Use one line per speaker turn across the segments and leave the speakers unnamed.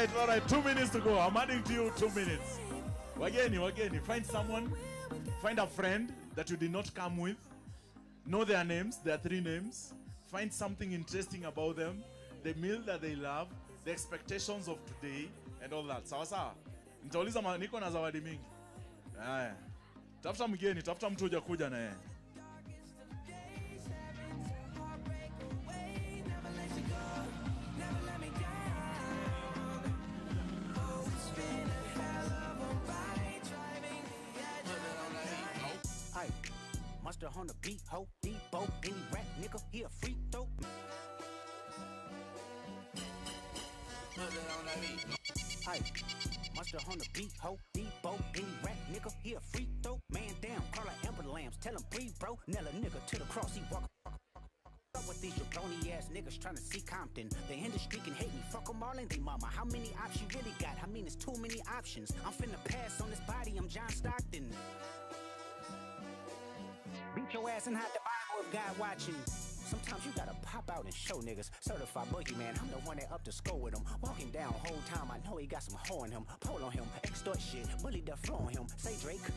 right. 2 minutes to go. I'm adding to you 2 minutes. Wageni. Find someone. Find a friend that you did not come with. Know their names, their 3 names. Find something interesting about them. The meal that they love. The expectations of today. And all that. Sawa. Nitauliza niko na zawadi mingi. Haya. Tafuta mgeni, tafuta mtu uje kuja na yeye.
Monster on the beat, ho, Debo, any rap nigga, he a freak though. Hey, monster on the beat, ho, Debo, any rap nigga, he a freak though. Man down, call like Amber Lambs, tell him breathe, bro. Nella nigga to the cross, he walk up with these jabroni ass niggas trying to see Compton. The industry can hate me, fuck them all and they mama. How many options you really got? I mean, it's too many options. I'm finna pass on this body, I'm John Stockton. Beat your ass and hide the Bible if God watching. Sometimes you gotta pop out and show niggas. Certified boogeyman, I'm the one that up to score with him. Walking down whole time, I know he got some hoe in him. Pull on him, extort shit, bully the flow on him. Say Drake,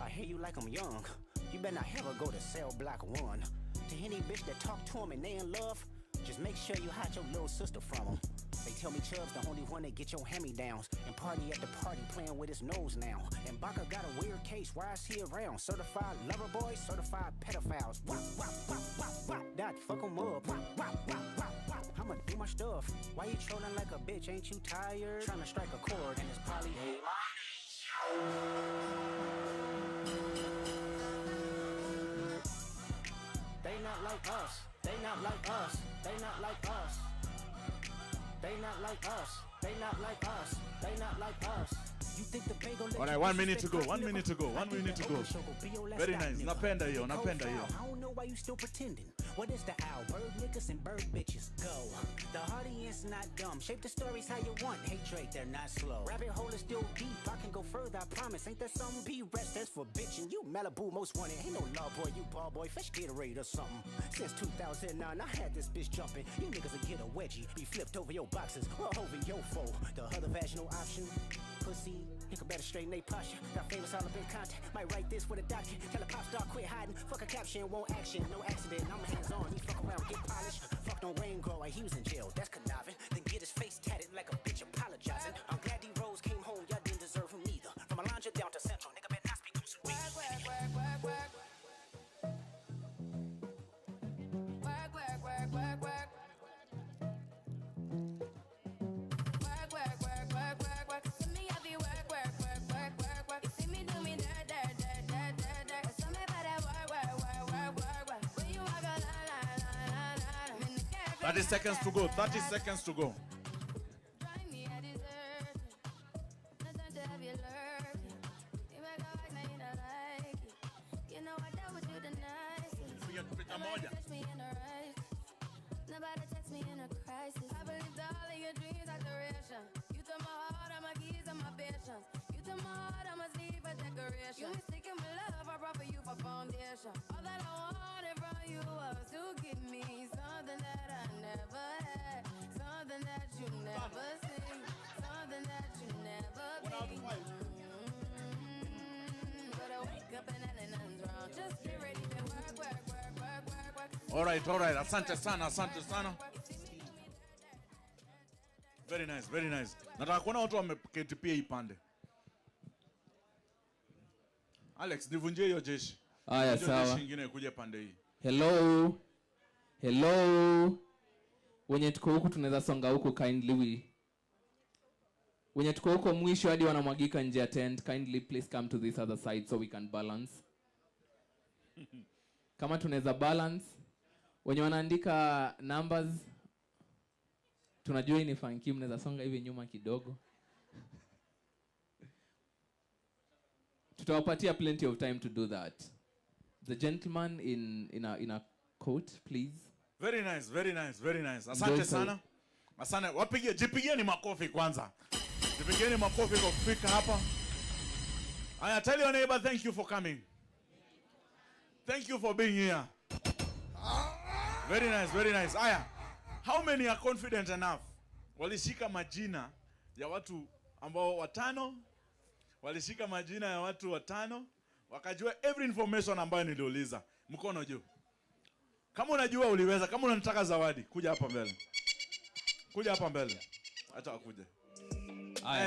I hear you like I'm young. You better not ever go to cell block 1. To any bitch that talk to him and they in love, just make sure you hide your little sister from him. They tell me Chubb's the only one that get your hand-me-downs. And party at the party playing with his nose now. And Baka got a weird case, why is he around? Certified lover boys, certified pedophiles. Wop. That fuck em up. Wop. I'ma do my stuff. Why you trolling like a bitch? Ain't you tired? Trying to strike a chord and it's probably They not like us. They not like us. They not like us. They not like us. They not like us. They not like us. You think the bagel?
All right, 1 minute to go. 1 minute to go. Very nice. Napenda hiyo.
I don't know why you still pretending. What is the owl? Bird niggas and bird bitches. Go. The audience not dumb. Shape the stories how you want. Hey Drake, they're not slow. Rabbit hole is still deep. I can go further, I promise. Ain't that something? P-Rest, that's for bitching. You Malibu most wanted. Ain't no law boy, you ball boy. Fish Gatorade or something. Since 2009, I had this bitch jumping. You niggas will get a wedgie. Be flipped over your boxes or over your foe. The other vaginal option. Pussy, you can better straighten they posture. Got famous all up in contact. Might write this with a doctor. Tell a pop star quit hiding. Fuck a caption, won't action. No accident, I'm hands on. He fuck around, get polished. Fucked on Wayne Grower, he was in jail. That's conniving. Then get his face tatted like a bitch apologizing. I'm glad D-Rose came home, y'all didn't deserve him neither. From Alondra down to Central, nigga better not speak to some work. You see me do me that.
30 seconds to go. 30 seconds to go.
Nobody text me in a crisis. I believed all of your dreams are duration. You took my heart, all my keys, and my patience. You took my heart, I must leave a decoration. You mistaken my love, I brought for you for foundation. All that I wanted from you was to give me something that I never had, something that you never seen, something that you never been. But I wake up and nothing's wrong. Just get ready to work.
All right. Asante sana. Very nice. Nataka kuona watu wameketi pia ipande. Alex, nivunjie hiyo jeshi.
Haya sawa.
Jeshi nyingine kuja pande hii.
Hello. Wenye tuko huku tunaweza songa huku kindly. Wenye tuko huko mwisho hadi wanamwagika nje ya tent, kindly please come to this other side so we can balance. Kama tunaweza balance, wenye wanaandika numbers tunajua ni funky, mnaweza songa hivi nyuma kidogo. Tutawapatia plenty of time to do that. The gentleman in a coat, please.
Very nice. Asante sana. Asante. Jipigieni makofi kwanza. Jipigieni makofi kwa kufika hapa. I tell your neighbor thank you for coming. Thank you for being here. Very nice. Aya, how many are confident enough? Walishika majina ya watu ambao watano walishika majina ya watu watano wakajua every information ambayo niliuliza. Mkono juu. Kama unajua uliweza, kama unataka zawadi, kuja hapa mbele. Kuja hapa mbele. Acha wakuje.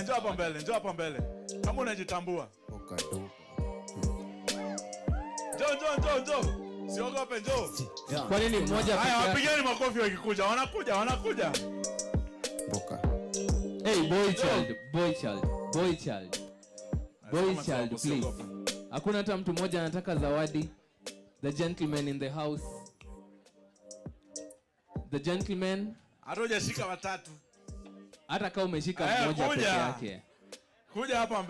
Njoo hapa mbele, njoo hapa mbele. Kama unajitambua. Njoo. Siogope, njoo.
Kwa nini mmoja?
Haya, wapigeni makofi wakikuja. Wanakuja.
Hey, boy child, please. Hakuna hata mtu mmoja anataka zawadi. The gentleman in the house. The gentleman.
Hajashika watatu.
Hata kama umeshika mmoja peke yake.
Kuja hapa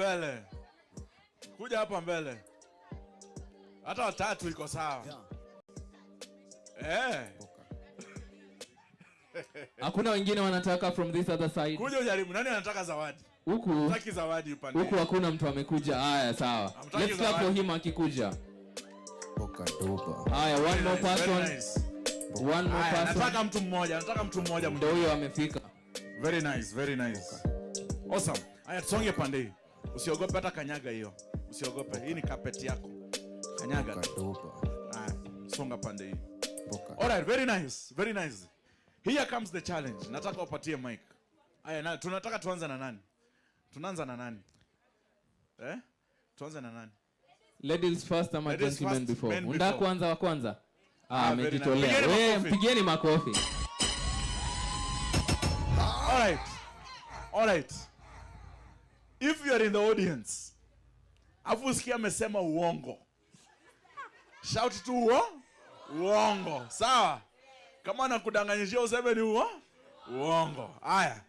mbele. Hata watatu iko sawa.
Hakuna wengine wanataka from this other side.
Kuja ujaribu. Nani anataka zawadi?
Huku.
Nataki zawadi upande.
Huku hakuna mtu amekuja. Haya, sawa. Let's clap for him akikuja. Haya, one more person.
Nice.
One more person.
Nataka mtu mmoja.
Ndio huyo amefika.
Very nice. Awesome. Haya, tusonge pande hii. Usiogope hata kanyaga hiyo. Usiogope. Hii ni carpet yako. Kanyaga. Haya, songa pande hii. Alright, very nice. Here comes the challenge. Nataka upatie mic. Haya, tunataka tuanze na nani? Tunaanza na nani? Tuanze na nani?
Ladies first ama gentlemen before. Unataka kuanza wa kwanza? Amejitolea.
Wewe
mpigeni makofi.
Alright. If you are in the audience, afu sikia amesema uongo. Shout tu uongo. Sawa? Kama nakudanganyishia useme ni uongo. Haya.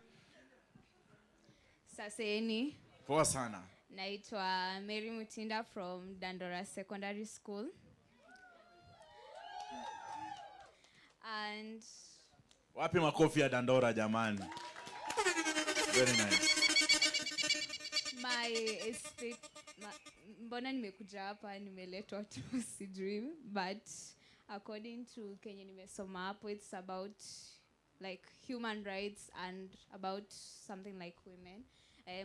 Saseni.
Poa sana.
Naitwa Mary Mutinda from Dandora Secondary School. And
wapi makofi ya Dandora jamani? Very nice.
Mbona nimekuja hapa nimeletwa tu sijui, but according to Kenya nimesoma hapo, it's about like human rights and about something like women.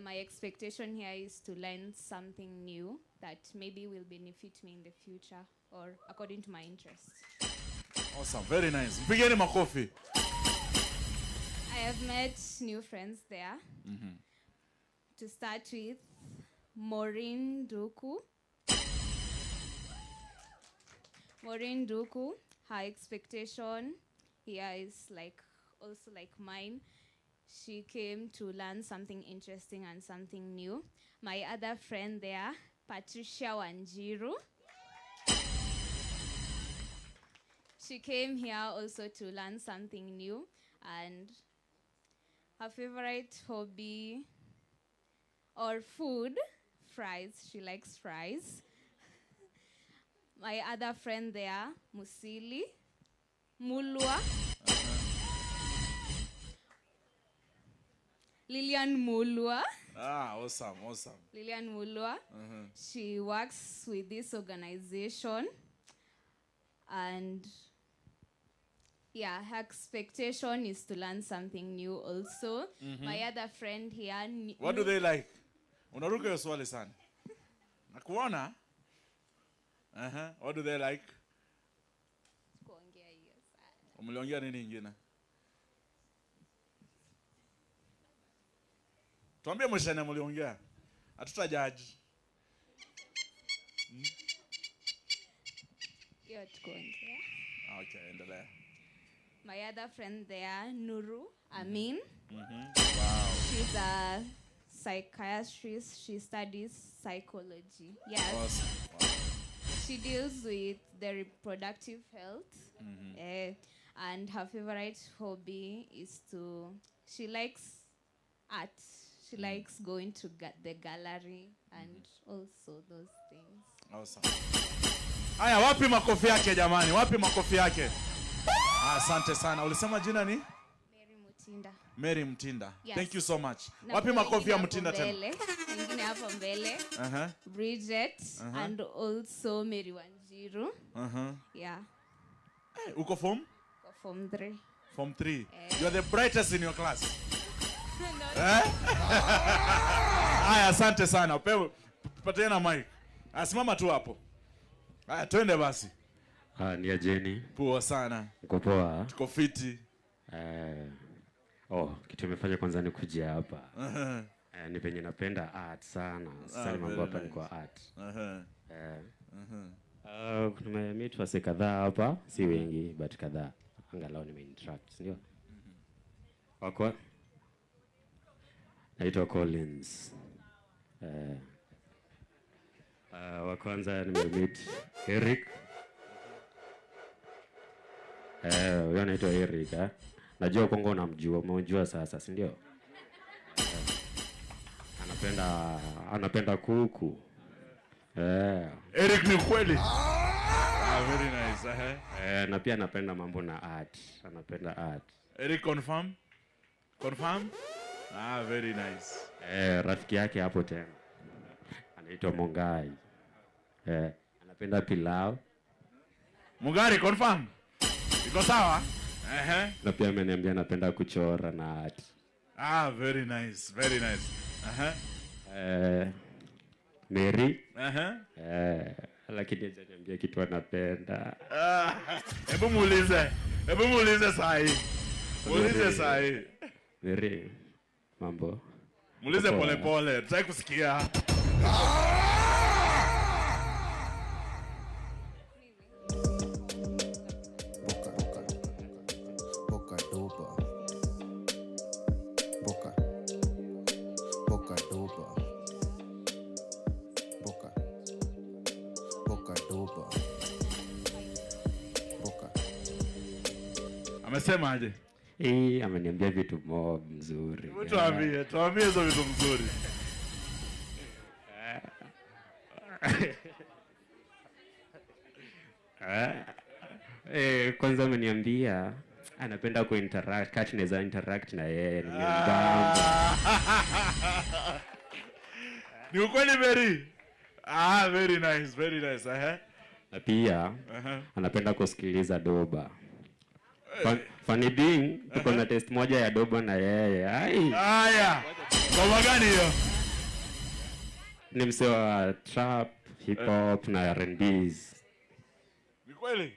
My expectation here is to learn something new that maybe will benefit me in the future or according to my interests.
Awesome, very nice. Mpigeni makofi.
I have met new friends there. To start with, Maureen Duku, her expectation here is also like mine. She came to learn something interesting and something new. My other friend there, Patricia Wanjiru. She came here also to learn something new, and her favorite hobby or food, fries. She likes fries. My other friend there, Mulwa. Lilian Mulwa.
Awesome.
Lilian Mulwa. She works with this organization, and her expectation is to learn something new also. My other friend here.
What do they like? Unaruka hiyo swali sana. Nakuona? What do they like?
Kuongea hiyo sana.
Umeliongea nini ingine? Tuambie mwishene mliongea. Hatutajaji.
Hiyo tukuongea.
Okay, endelea.
My other friend there, Nuru Amin.
Wow.
She's a psychiatrist. She studies psychology. Yes.
Awesome. Wow.
She deals with the reproductive health. And her favorite hobby is she likes art. She likes going to the gallery and also those things.
Awesome. Aya, wapi makofi yake jamani? Wapi makofi yake? Asante sana. Ulisema jina ni? Mary Mutinda. Yes. Thank you so much. Wapi makofi ya Mutinda tena?
Ingine hapo mbele. Bridget and also Mary Wanjiru. Yeah.
Hey, uko form?
Form 3.
Form 3. You are the brightest in your class. Haya, asante sana. Patiana mic. Asimama tu hapo. Haya, twende basi.
Ni ajeni.
Poa sana.
Uko poa?
Tuko fiti.
Kitu nimefanya kwanza ni kuja hapa. Ni penye napenda art sana. Sasa mambo hapa ni kwa art. Tumemeet wase kadhaa hapa, si wengi but kadhaa. Angalau nimeinteract, ndio. Wako? Naitwa Collins. Wa kwanza nimemeet Eric. Huyo anaitwa Eric, Najua Kongo unamjua, umejua sasa, si ndio? Anapenda kuku.
Eric ni kweli. Very nice.
Na pia anapenda mambo na art. Anapenda art.
Eric confirm? Confirm? Very nice.
Rafiki yake hapo tena. Anaitwa Mongai. Anapenda pilau.
Mungari confirm? Iko sawa?
Na pia ameniambia anapenda kuchora na art.
Very nice. Very nice.
Mary. Lakini hajaniambia kitu anapenda.
Hebu muulize sahi. Muulize sahi.
Mary, mambo.
Muulize pole pole, tutaki kusikia. Amesema aje?
Ameniambia vitu mob mzuri.
Tuambie hizo vitu mzuri.
Kwanza ameniambia anapenda kuinteract, kati naweza interact na yeye.
Ni ukweli Mary? Very nice, very nice.
Na pia anapenda kusikiliza doba. Funny being, tuko na test moja ya doba na yeye.
Haya. Doba gani hiyo?
Ni msee wa trap, hip hop na R&Bs.
Ni kweli?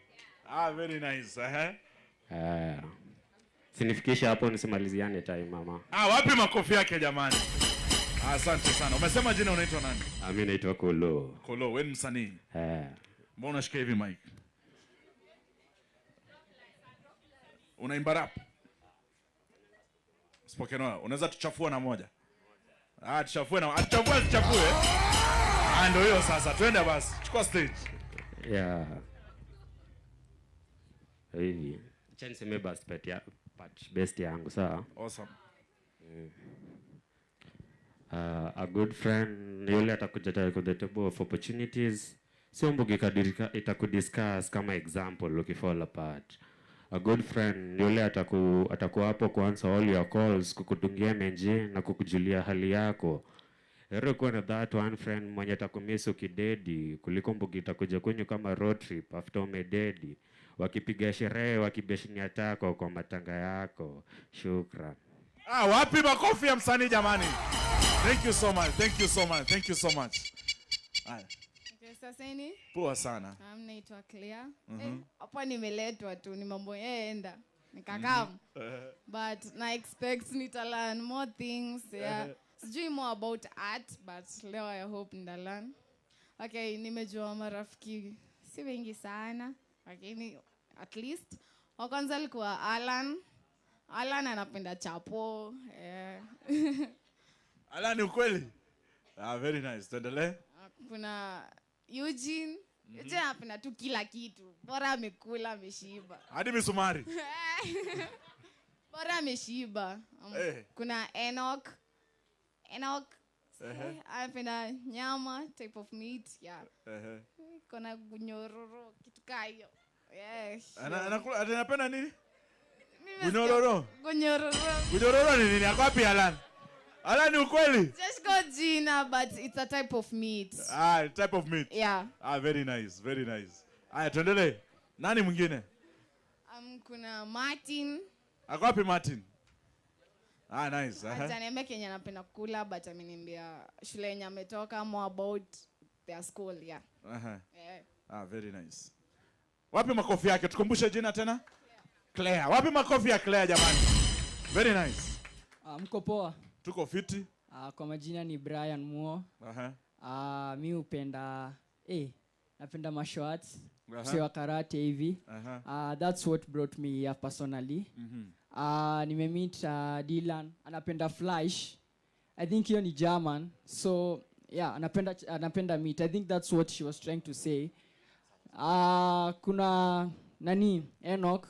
Very nice.
Sinifikisha hapo nisimaliziane time mama.
Wapi makofi yake jamani? Asante sana. Umesema jina unaitwa nani?
Mimi naitwa Kolo.
Kolo, wewe msanii? Mbona unashika hivi mic? Unaimba rap? Spoken word. Unaweza tuchafua na moja? Tuchafue. Ndio hiyo sasa. Twende basi. Chukua stage.
Hivi. Acha niseme best yangu sawa?
Awesome.
A good friend yule atakuja to the table of opportunities. Sio mbugi itakudiscuss kama example ukifall apart. A good friend yule atakuwa hapo kuansa all your calls, kukudungia menje na kukujulia hali yako. Hero kuwa na that one friend mwenye atakumiss ukidedi kuliko mbugi itakuja kwenyu kama road trip after umededi. Wakipiga sherehe wakibeshinia tako kwa matanga yako. Shukran.
Wapi makofi ya msanii jamani? Thank you so much.
Sasa ni?
Poa sana.
Naitwa Clear. Hapa nimeletwa tu ni mambo yaenda. Nikakam. But na expect nita learn more things. Sijui more about art but leo I hope nita learn. Okay, nimejua marafiki si wengi sana. Lakini at least wa kwanza alikuwa Alan anapenda chapo.
Alan ni ukweli? Very nice. Tuendelee.
Kuna Eugene. Eugene anapenda tu kila kitu. Bora amekula, ameshiba.
Hadi misumari.
Bora ameshiba. Kuna Enoch. Anapenda nyama, type of meat. Kuna gunyororo, kitu kayo.
Anapenda nini? Gunyororo ni nini? Ako wapi Alan? Alan ni ukweli?
Just go Gina, but it's a type of meat.
Type of meat?
Yeah.
Very nice. Tuendelee. Nani mwingine?
Kuna Martin.
Ako wapi Martin? Nice.
Ataniambia Kenya anapenda kula, but ameniambia shule yenye ametoka, more about their school, yeah.
Very nice. Wapi makofi yake? Tukumbushe jina tena? Claire. Wapi makofi ya Claire jamani? Very nice.
Mko poa?
Tuko fiti.
Kwa majina ni Brian Muo. Mi upenda napenda martial arts. Wa karate hivi. That's what brought me here personally. Nimemeet Dylan, anapenda Flash. I think hiyo ni German. So yeah, anapenda meat. I think that's what she was trying to say. Kuna Enoch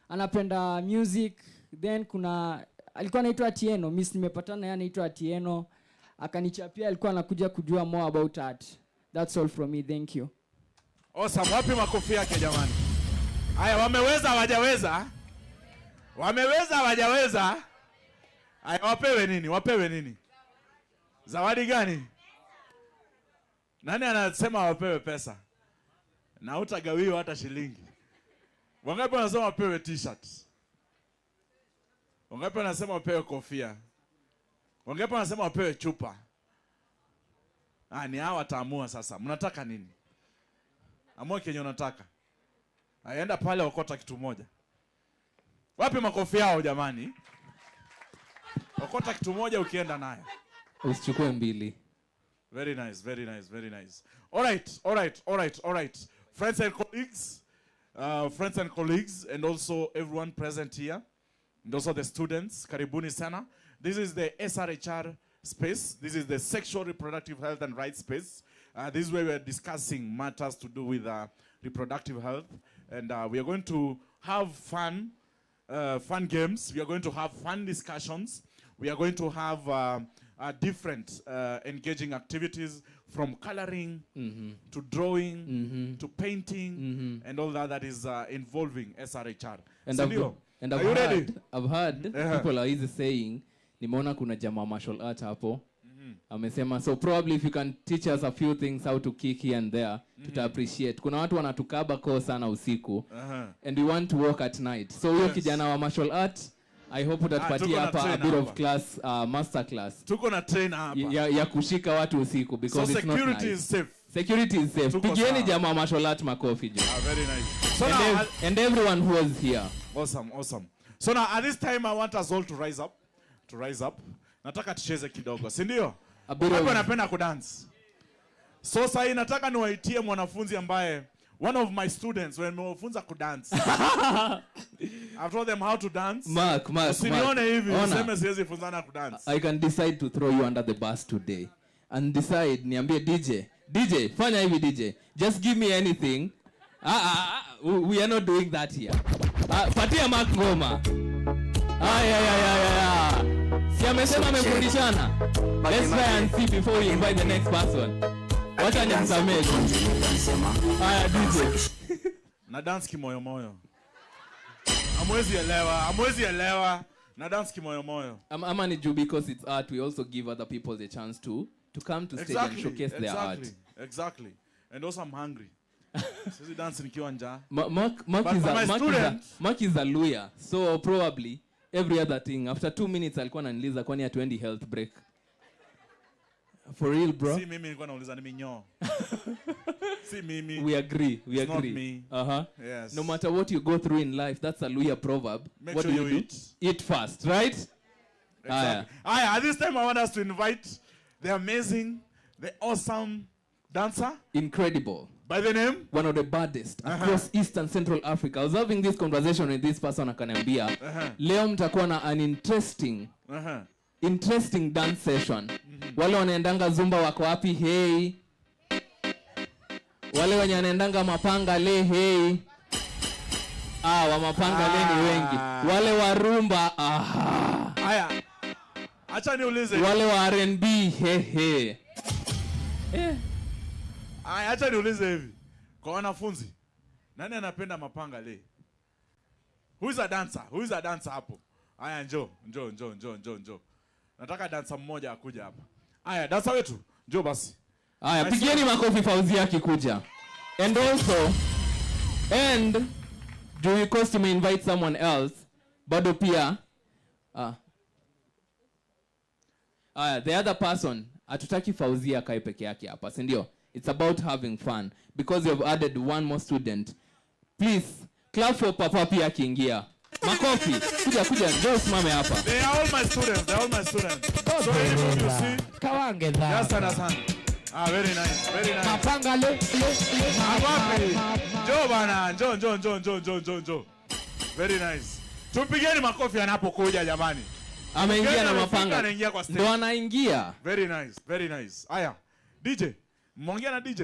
anapenda music. Then kuna alikuwa anaitwa Atieno, miss nimepatana naye anaitwa Atieno, akanichapia, alikuwa anakuja kujua more about art. That's all from me, thank you.
Awesome. Wapi makofi yake jamani? Haya, wameweza hawajaweza? Wameweza hawajaweza? Haya, wapewe nini? Wapewe nini? Zawadi gani? Nani anasema wapewe pesa? Na utagawiwa hata shilingi. Wangapi wanasema wapewe t-shirt? Wangapi wanasema wapewe kofia? Wangapi wanasema wapewe chupa? Ni hawa wataamua sasa. Mnataka nini? Amua kenye unataka. Aenda pale okota kitu moja. Wapi makofi yao jamani? Okota kitu moja ukienda nayo.
Usichukue mbili.
Very nice, very nice, very nice. All right. Friends and colleagues, and also everyone present here, and also the students, karibuni sana. This is the SRHR space. This is the sexual reproductive health and rights space. This is where we are discussing matters to do with reproductive health, and we are going to have fun games. We are going to have fun discussions. We are going to have different engaging activities, from coloring to drawing to painting and all that is involving SRHR.
And I've heard people are easy saying, nimeona kuna jamaa martial art hapo. Amesema, so probably if you can teach us a few things how to kick here and there, tuta appreciate. Kuna watu wanatukaba kwa sana usiku, and we want to work at night. So huyo kijana wa martial art, I hope utatupatia hapa a bit of class, master class.
Tuko na train hapa.
Ya kushika watu usiku, because
so
it's not nice.
Security is safe.
Security is safe. Pigieni jamaa martial art makofi jo.
Very nice. So
and everyone who was here.
Awesome. So now at this time I want us all to rise up. Nataka tucheze kidogo, si ndio? Hapo napenda kudance. So sasa nataka niwaitie mwanafunzi ambaye one of my students when nimewafunza kudance. I've told them how to dance.
Mark.
Usinione hivi, useme siwezi funzana kudance.
I can decide to throw you under the bus today. And decide, niambie DJ, fanya hivi DJ. Just give me anything. We are not doing that here. Patia Mark ngoma. Si amesema amefundishana. Let's try and see before we invite the next person. Wacha nimsamee. DJ.
Na dance kimoyo. Amwezi elewa. Na dance kimoyo.
Ama ni juu, because it's art, we also give other people the chance to come to stage and showcase their art.
Exactly. And also I'm hungry. Sisi dance nikiwa njaa.
Mark is a lawyer, so probably every other thing. After 2 minutes alikuwa ananiuliza kwani hatuendi health break. For real, bro?
Si mimi nilikuwa nauliza ni minyoo. Si mimi.
We agree.
Not me. Yes.
No matter what you go through in life, that's a Luya proverb.
Make sure you eat.
Eat fast, right?
Exactly. At this time I want us to invite the amazing, the awesome dancer.
Incredible.
By the name?
One of the baddest across East and Central Africa. I was having this conversation with this person, akaniambia, leo mtakuwa na an interesting dance session. Wale wanaendanga zumba wako wapi? Hey. Wale wenye wanaendanga mapanga le, hey. Wa mapanga le ni wengi. Wale wa rumba,
Haya. Acha niulize.
Wale wa R&B, he.
Acha niulize hivi. Kwa wanafunzi, nani anapenda mapanga le? Who is a dancer hapo? Haya, njoo. Nataka dancer mmoja akuja hapa. Haya, dancer wetu, njoo basi.
Haya, pigieni makofi Fauzia akikuja. And also, do you cost to invite someone else? Bado pia, The other person, hatutaki Fauzia kae peke yake hapa, si ndio? It's about having fun because you have added one more student. Please clap for Papa pia akiingia. Makofi. Kuja ndio usimame hapa.
They are all my students. So anyone you see,
Kawange dha.
just understand. Very nice.
Mapanga le.
Njoo bana, njoo. Very nice. Tupigeni makofi anapokuja jamani.
Ameingia na mapanga. Ndio anaingia.
Very nice. Aya. DJ. Mwongea na DJ.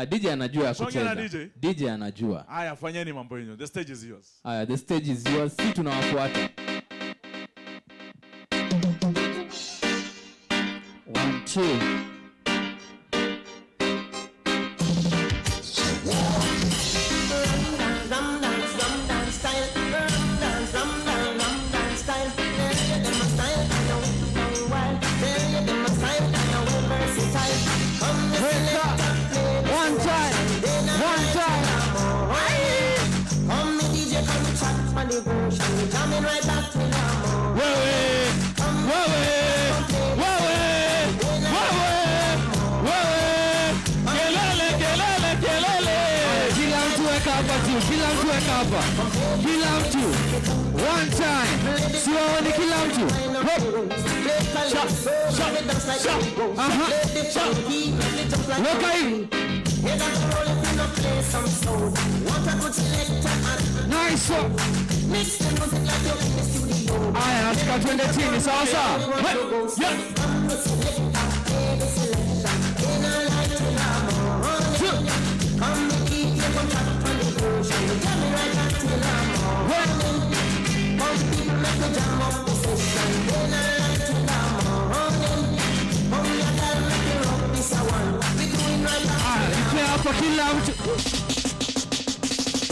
DJ anajua kucheza. DJ anajua.
Aya, fanyeni mambo yenu. The stage is yours.
Aya, the stage is yours. Si tunawafuata. 1 2 Kila mtu one time siwaoni kila mtu weka hivi nice aya nataka tuende chini sawa hapa kila mtu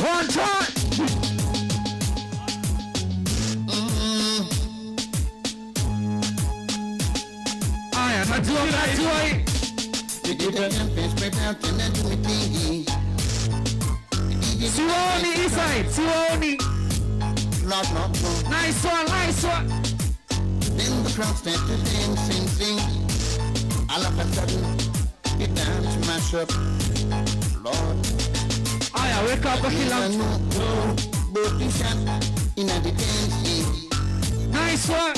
one time aya najua siwaoni inside siwaoni nice one
then the crowd started to dance sing all of a sudden it dance mash up Lord
aya wake up kila mtu
body shot in the dance
nice one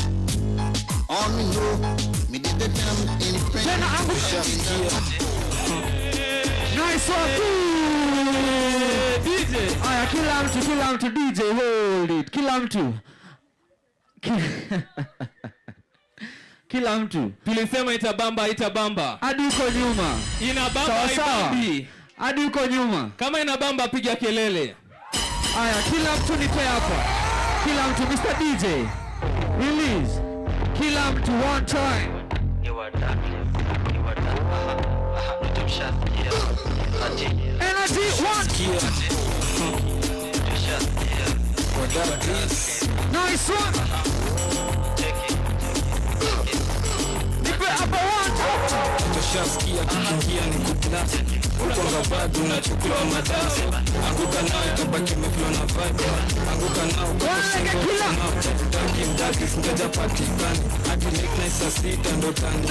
all me know me did the jump in the
tena angusha nice one DJ aya kila mtu DJ hold it kila mtu kila mtu tulisema itabamba hadi uko nyuma inabamba ibambi hadi uko nyuma kama inabamba piga kelele aya kila mtu nipe hapa kila mtu Mr DJ release kila mtu one time you are done energy one nice one Tushaskia kikingia ni kuplata Ukonga bado unachukua madansi Anguka nao itabaki meflo na vibe Anguka nao kwa singo Taki mdaki singeja patikani Hadi late night saa sita ndo tani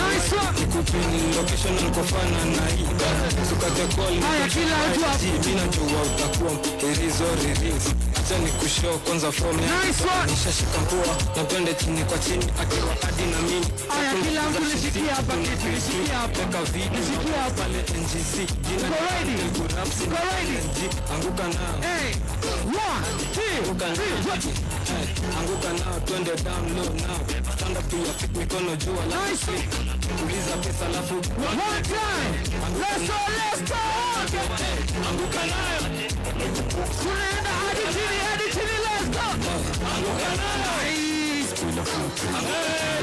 Nikupini location alikofana na hii Sukate call Mina jua utakuwa Irizo riris Acha ni kushow kwanza form ya Nishashika mpua Na twende chini kwa chini Akiwa hadi na mini Aya kila mtu nishikia hapa kitu nishikia hapa Peka video nishikia hapa Pale NGC Jina ni Anguka nao Hey 1 2 Anguka nao twende down low now Stand up to your feet mikono jua Nice Uliza pesa lafu One time Let's go Anguka nao Tunaenda hadi chini let's go Anguka nao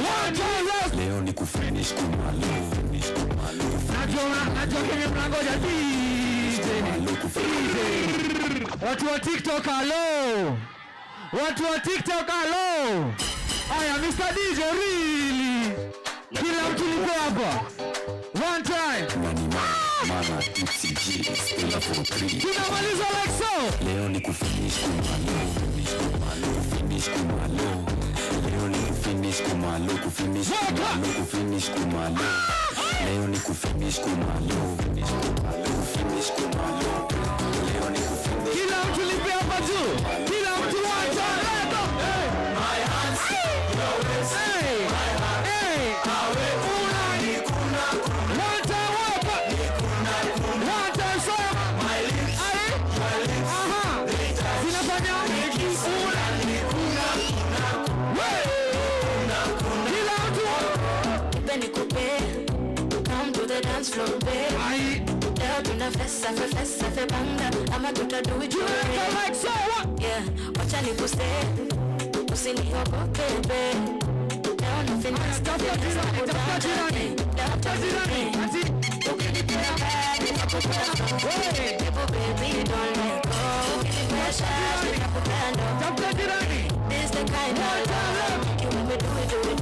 One time leo ni kufinish kumalo Najua kwenye mnangoja DJ Watu wa TikTok hello Aya Mr. DJ really Kila mtu lipo hapa One time Mana TCG Stella for 3 tunamaliza like so leo ni kufinish kumalo Leo ni kufinish kumalo
kumalo kufinish kumalo kufinish kumalo leo ni kufinish kumalo kufinish kumalo leo ni kufinish
kila mtu lipe hapa juu kila mtu wacha my hands your waist my hands awe unani kuna wacha wapa kuna soma my lips aha zinafanya unani kuna kila mtu
Penny coupe, come to the dance floor, babe. Leo tuna festa banga, ama tutadu it
like so what?
Yeah, wacha nikuste, usiniogope, babe. Leo na finance, tafuta jirani. Ukinipea bad, nitakupea. Baby, don't let go. Ukinipea shot, nitakupea ndo.
Tafuta jirani.
This the kind of love you make me do it.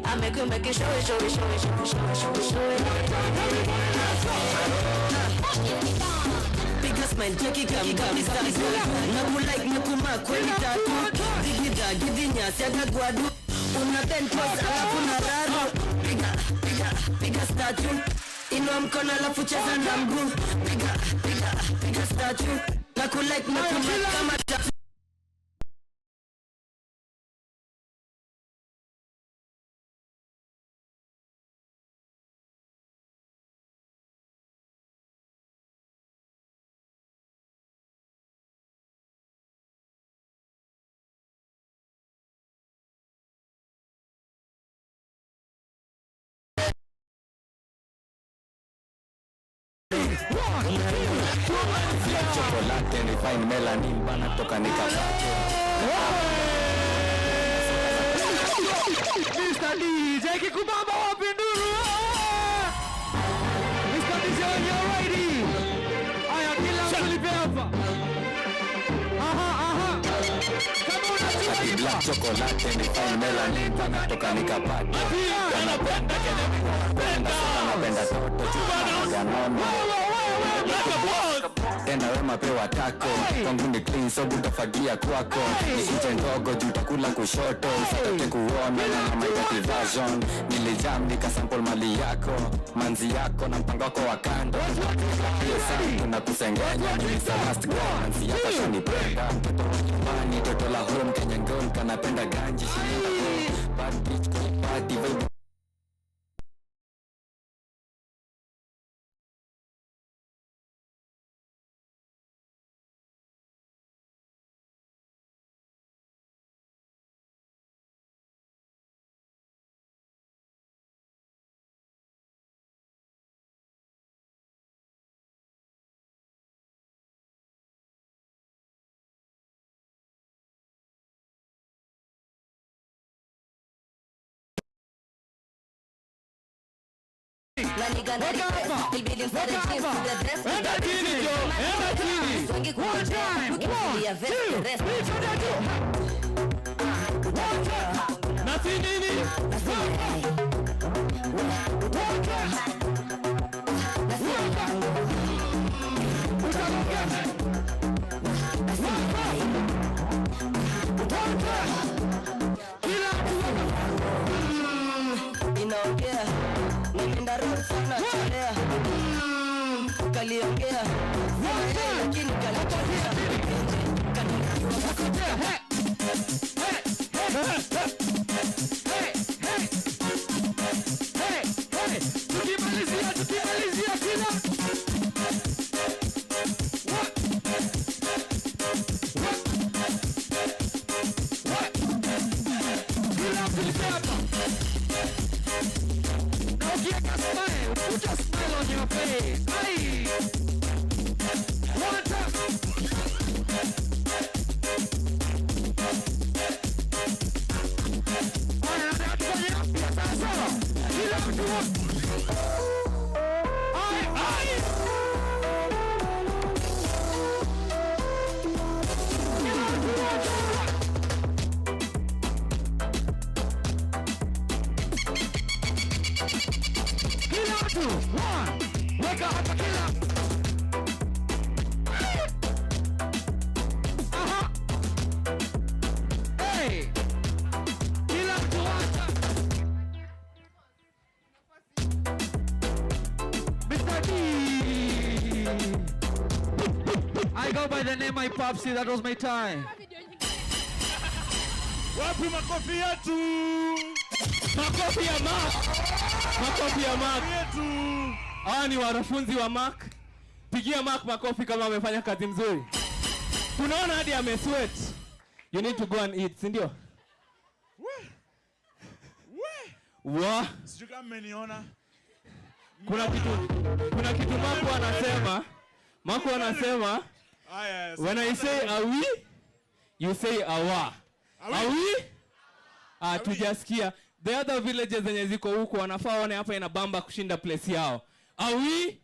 I make you show it. Because my Jackie come Namu like nakuma kweli tatu Digida gidinya siaga guadu Una ten pose alafu na raro Piga statue Inua mkono alafu cheza na mguu Piga statue Naku like nakuma kama tatu
chocolate ni fine melanin bana toka nikapate
Mr. DJ kikubamba wapi nduru Mr. DJ when you're ready aya kila mtu lipe hapa aha kama unajua hivi
black chocolate ni fine melanin bana toka nikapate anapenda napenda toto chupa nono tena wema pewa tako kwangu ni clean so butafagia kwako ni nje ndogo juu takula kushoto usitake kuona na my version nilijam nikasample mali yako manzi yako na mpango wako wa kando hiyo sana tunakusengenya ni last girl manzi yako shanipenda mtoto wa nyumbani toto la home Kenya ngom kanapenda ganji shilinda bad bitch party vibe
La nigga na request, il billion for the jeans to the dress.
Enda chini jo, enda chini. One time, one, two, nasi nini?
Inaongea Nenda road sana chalea Kaliongea lakini kalichojea
Tukimalizia kila put a smile on your face. Aye. One time. Hey! I go by the name my popsy, that was my time.
Wapi makofi yetu?
Makofi ya Mark. Makofi ya Mark. Hawa ni wanafunzi wa Mark. Pigia Mark makofi kama amefanya kazi mzuri. Tunaona hadi amesweat. You need to go and eat, si ndio? Wa.
Sijui kama mmeniona.
Kuna kitu Mark anasema. Mark anasema, when I say awi, you say awa. Awi? Tujasikia. The other villages zenye ziko huko wanafaa waone hapa inabamba kushinda place yao. Awi?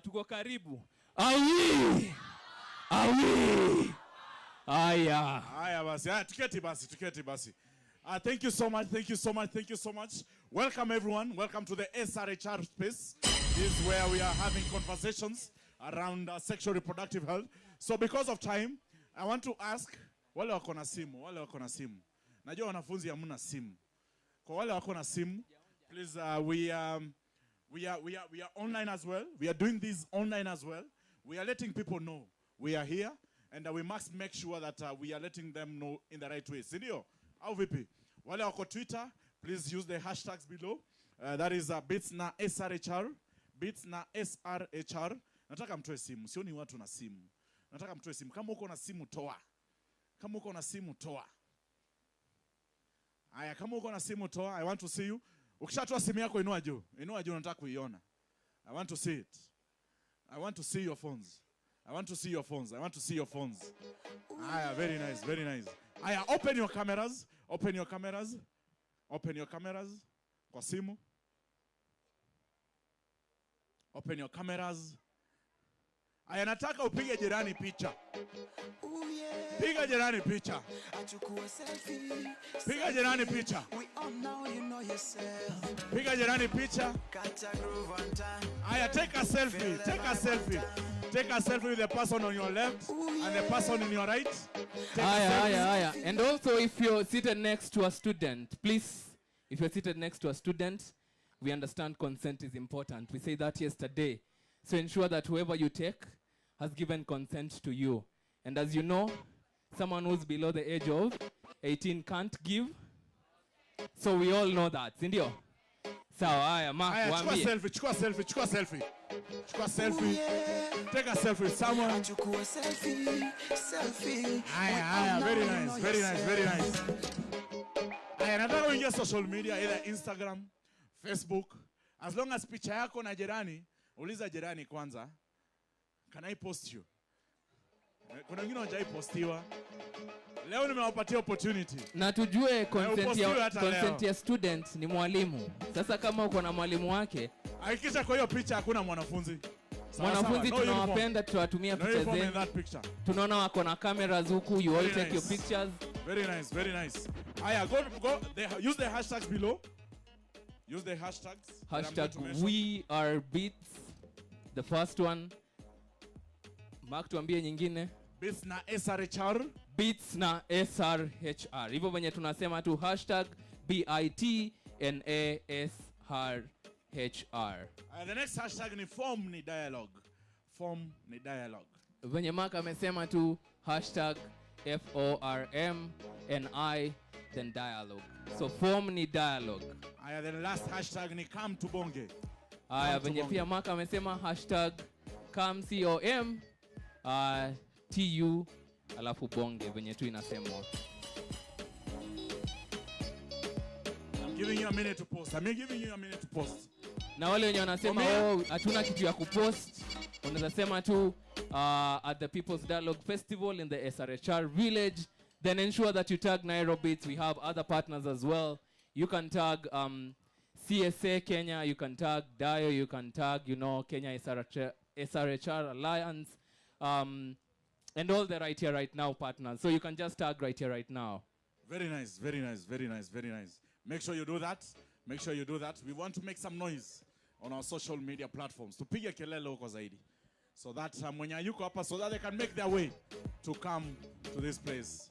Tuko karibu. Awi? Awi? Aya.
Aya basi. Tuketi basi. Thank you so much. Welcome everyone. Welcome to the SRHR space. This is where we are having conversations around sexual reproductive health. So because of time, I want to ask wale wako na simu. Najua wanafunzi hamna simu. Kwa wale wako na simu, please we are online as well. We are doing this online as well. We are letting people know we are here, and we must make sure that we are letting them know in the right way. Sindio? Au vipi? Wale wako Twitter, please use the hashtags below. That is bitsna SRHR. Bitsna SRHR. Nataka mtoe simu. Sioni watu na simu. Nataka mtoe simu. Kama uko na simu toa. Aya, kama uko na simu toa. I want to see you. Ukishatoa simu yako inua juu. Nataka kuiona. I want to see it. I want to see your phones. Aya, very nice. Aya, open your cameras. Kwa simu. Open your cameras. Aya, nataka upige jirani picha. Piga jirani picha. Piga jirani picha. Aya, take a selfie. Take a selfie with the person on your left and the person in your right.
Aya. And also if you're seated next to a student, please, if you're seated next to a student, we understand consent is important. We said that yesterday. So ensure that whoever you take has given consent to you. And as you know, someone who's below the age of 18 can't give. So we all know that. Sindio? Sawa, aya, Mark, waambie.
Chukua selfie. Take a selfie with someone. Aya, very nice. Aya, nataka uingie social media, either Instagram, Facebook. As long as picha yako na jirani, uliza jirani kwanza, can I post you? Kuna wengine hawajaipostiwa. Leo nimewapatia opportunity.
Na tujue consent ya student ni mwalimu. Sasa kama uko na mwalimu wake,
hakikisha kwa hiyo picha hakuna mwanafunzi.
Mwanafunzi tunawapenda, tutawatumia picha zenu. Tunaona wako na cameras huku, you all take your pictures.
Very nice. Aya, go. Use the hashtags below.
Hashtag we are beats. The first one. Mark, tuambie nyingine.
Beats na SRHR.
Beats na SRHR. Hivyo venye tunasema tu hashtag BITNASRHR.
The next hashtag ni form ni dialogue.
Venye Mark amesema tu hashtag FORMNI then dialogue. So form ni dialogue.
Aya, the last hashtag ni come to bonge.
Aya, venye pia Mark amesema hashtag come COM TU alafu bonge venye tu inasemwa.
I'm giving you a minute to post.
Na wale wenye wanasema hatuna kitu ya kupost, unaweza sema tu at the People's Dialogue Festival in the SRHR village, then ensure that you tag Nairobi. We have other partners as well. You can tag CSA Kenya, you can tag DIO, you can tag, Kenya SRHR Alliance, and all the right here, right now partners. So you can just tag right here, right now.
Very nice. Make sure you do that. We want to make some noise on our social media platforms. Tupige kelele huko zaidi. So that mwenye yuko hapa, so that they can make their way to come to this place.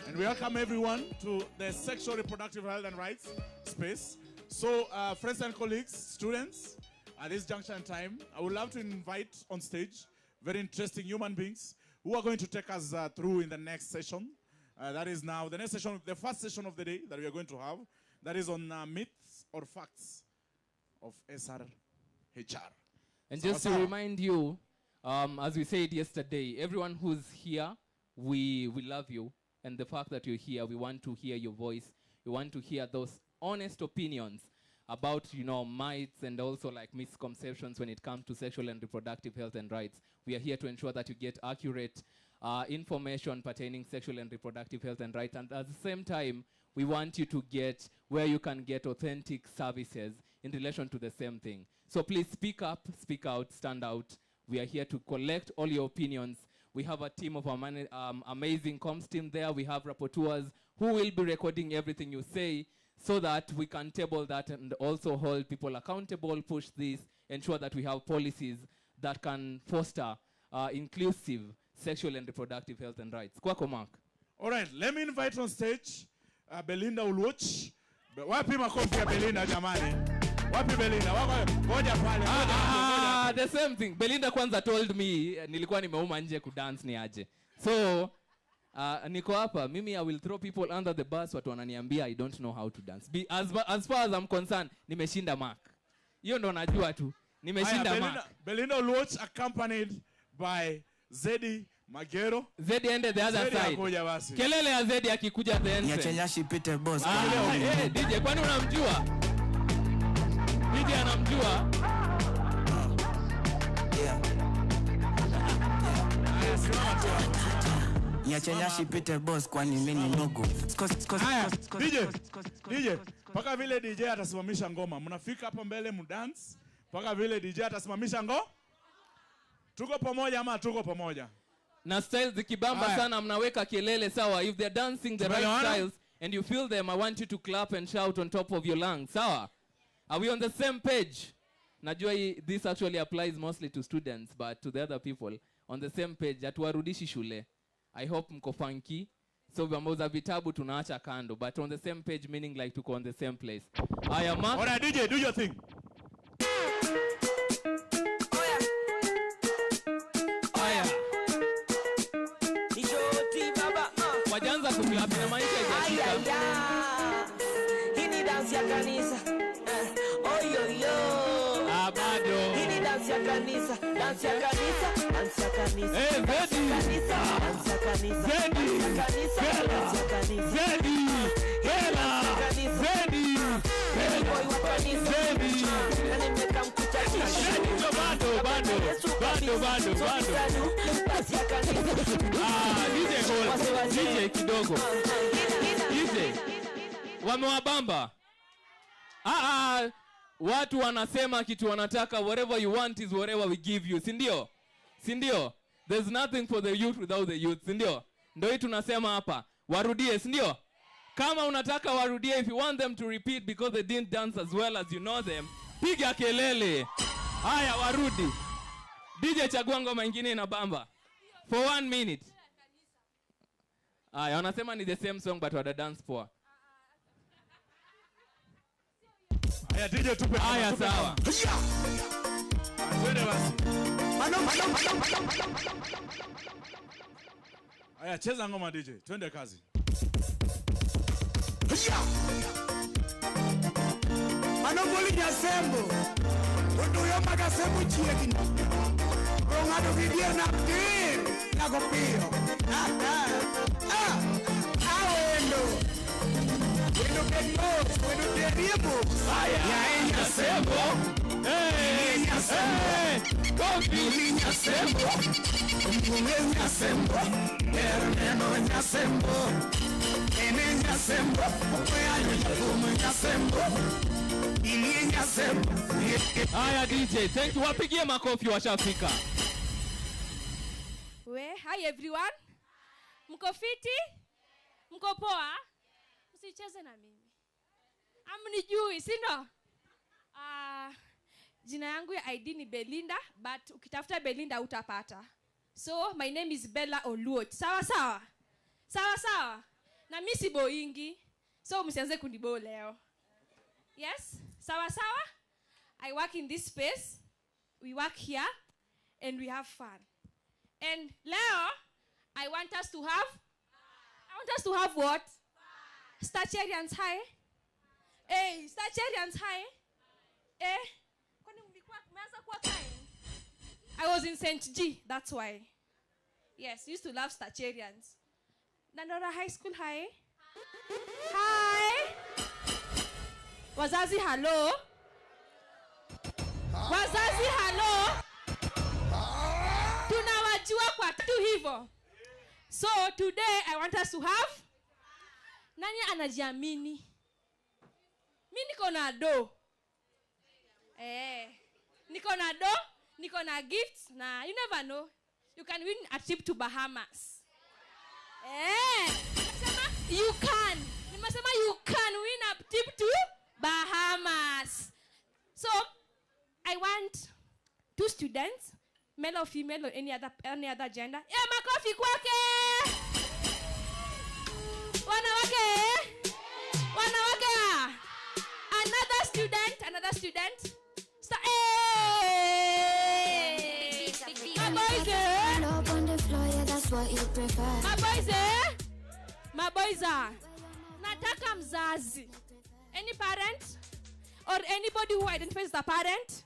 And we welcome everyone to the Sexual Reproductive Health and Rights space. So friends and colleagues, students, at this junction in time, I would love to invite on stage very interesting human beings who are going to take us through in the next session. That is now the next session, the first session of the day that we are going to have. That is on myths or facts of SRHR.
And just to remind you, as we said yesterday, everyone who's here, we love you. And the fact that you're here, we want to hear your voice. We want to hear those honest opinions about, myths and also like misconceptions when it comes to sexual and reproductive health and rights. We are here to ensure that you get accurate information pertaining sexual and reproductive health and rights. And at the same time, we want you to get where you can get authentic services in relation to the same thing. So please speak up, speak out, stand out. We are here to collect all your opinions. We have a team of amazing comms team there. We have rapporteurs who will be recording everything you say so that we can table that and also hold people accountable, push this, ensure that we have policies that can foster inclusive sexual and reproductive health and rights. Kwako, Mark.
All right, let me invite on stage Belinda Ulwoch. Wapi makofi ya Belinda jamani? Wapi Belinda? Ngoja pale.
The same thing. Belinda kwanza told me nilikuwa nimeuma nje kudance ni aje. So niko hapa, mimi I will throw people under the bus, watu wananiambia I don't know how to dance. As far as I'm concerned, nimeshinda Mark. Hiyo ndo najua tu. Nimeshinda Mark.
Belinda Ulwoch accompanied by Zedi Magero.
Zedi ende the other side. Kelele ya Zedi akikuja the end.
Niachenyashi Peter Boss.
DJ kwani unamjua? DJ anamjua?
Niachenyashi Peter Boss kwani mimi nogo.
DJ, paka vile DJ atasimamisha ngoma. Mnafika hapa mbele mdance. Paka vile DJ atasimamisha ngoma. Tuko pamoja ama tuko pamoja?
Na styles zikibamba sana mnaweka kelele sawa. If they're dancing the right styles and you feel them, I want you to clap and shout on top of your lungs. Sawa? Are we on the same page? Najua this actually applies mostly to students, but to the other people on the same page. Hatuwarudishi shule. I hope mko funky. So vamboza vitabu tunaacha kando, but on the same page meaning like tuko on the same place. Aya, Mark.
All right, DJ, do your thing.
Wajanza kuklap na maisha ijashika.
Hini dance ya kanisa. Oyoyo.
Bado.
Hini dance ya kanisa. Dance ya kanisa. Dance ya kanisa.
Zedi.
Dance ya kanisa.
Zedi.
Dance ya kanisa.
Zedi. Bella. Zedi.
Boy wa kanisa.
Zedi.
Na nimeka mkutaji.
Bado.
Dance ya kanisa.
DJ kidogo. DJ. Wamewabamba. Watu wanasema kitu wanataka, whatever you want is whatever we give you. Sindio? Sindio? There's nothing for the youth without the youth. Sindio? Ndio hii tunasema hapa. Warudie, sindio? Kama unataka warudie, if you want them to repeat because they didn't dance as well as you know them, piga kelele. Haya, warudi. DJ chagua ngoma ingine inabamba. For 1 minute. Aya, wanasema ni the same song but wada dance poa.
Aya, DJ tupe.
Aya, sawa.
Twende basi. Aya, cheza ngoma DJ. Twende kazi.
Manongoli nyasembo. Utuyo magasembo chiegni. Ngado vidia na kir na kopio. Awendo. Wendo kekos, wendo teriebo.
Ya nyasembo.
Kofi nyasembo. Mungu nyasembo. Erneno nyasembo. Ene nyasembo. Oyayo nyasembo. Ili nyasembo.
Aya DJ, thank you. Wapigie makofi washafika.
Hi everyone. Mko fiti? Mko poa? Msicheze na mimi. Amnijui, si ndo? Jina yangu ya ID ni Belinda, but ukitafuta Belinda utapata. So, my name is Bella Oluot. Sawa sawa? Sawa sawa? Na mimi si boingi. So, msianze kunibo leo. Yes? Sawa sawa? I work in this space. We work here, and we have fun. And Leo, I want us to have what? Stacharians high. Hey, Stacharians high. Eh? I was in St. G, that's why. Yes, used to love Stacharians. Dandora High School high. Hi. Wazazi hello. Wazazi hello. Tunawajua kwa tu hivyo. So today I want us to have nani anajiamini? Mimi niko na do. Niko na do, niko na gifts na you never know. You can win a trip to Bahamas. You can. Nimesema you can win a trip to Bahamas. So I want 2 students, male or female or any other gender. Makofi kwake. Wanawake. Wanawake. Another student. My boys are. Nataka mzazi. Any parent or anybody who identifies as a parent?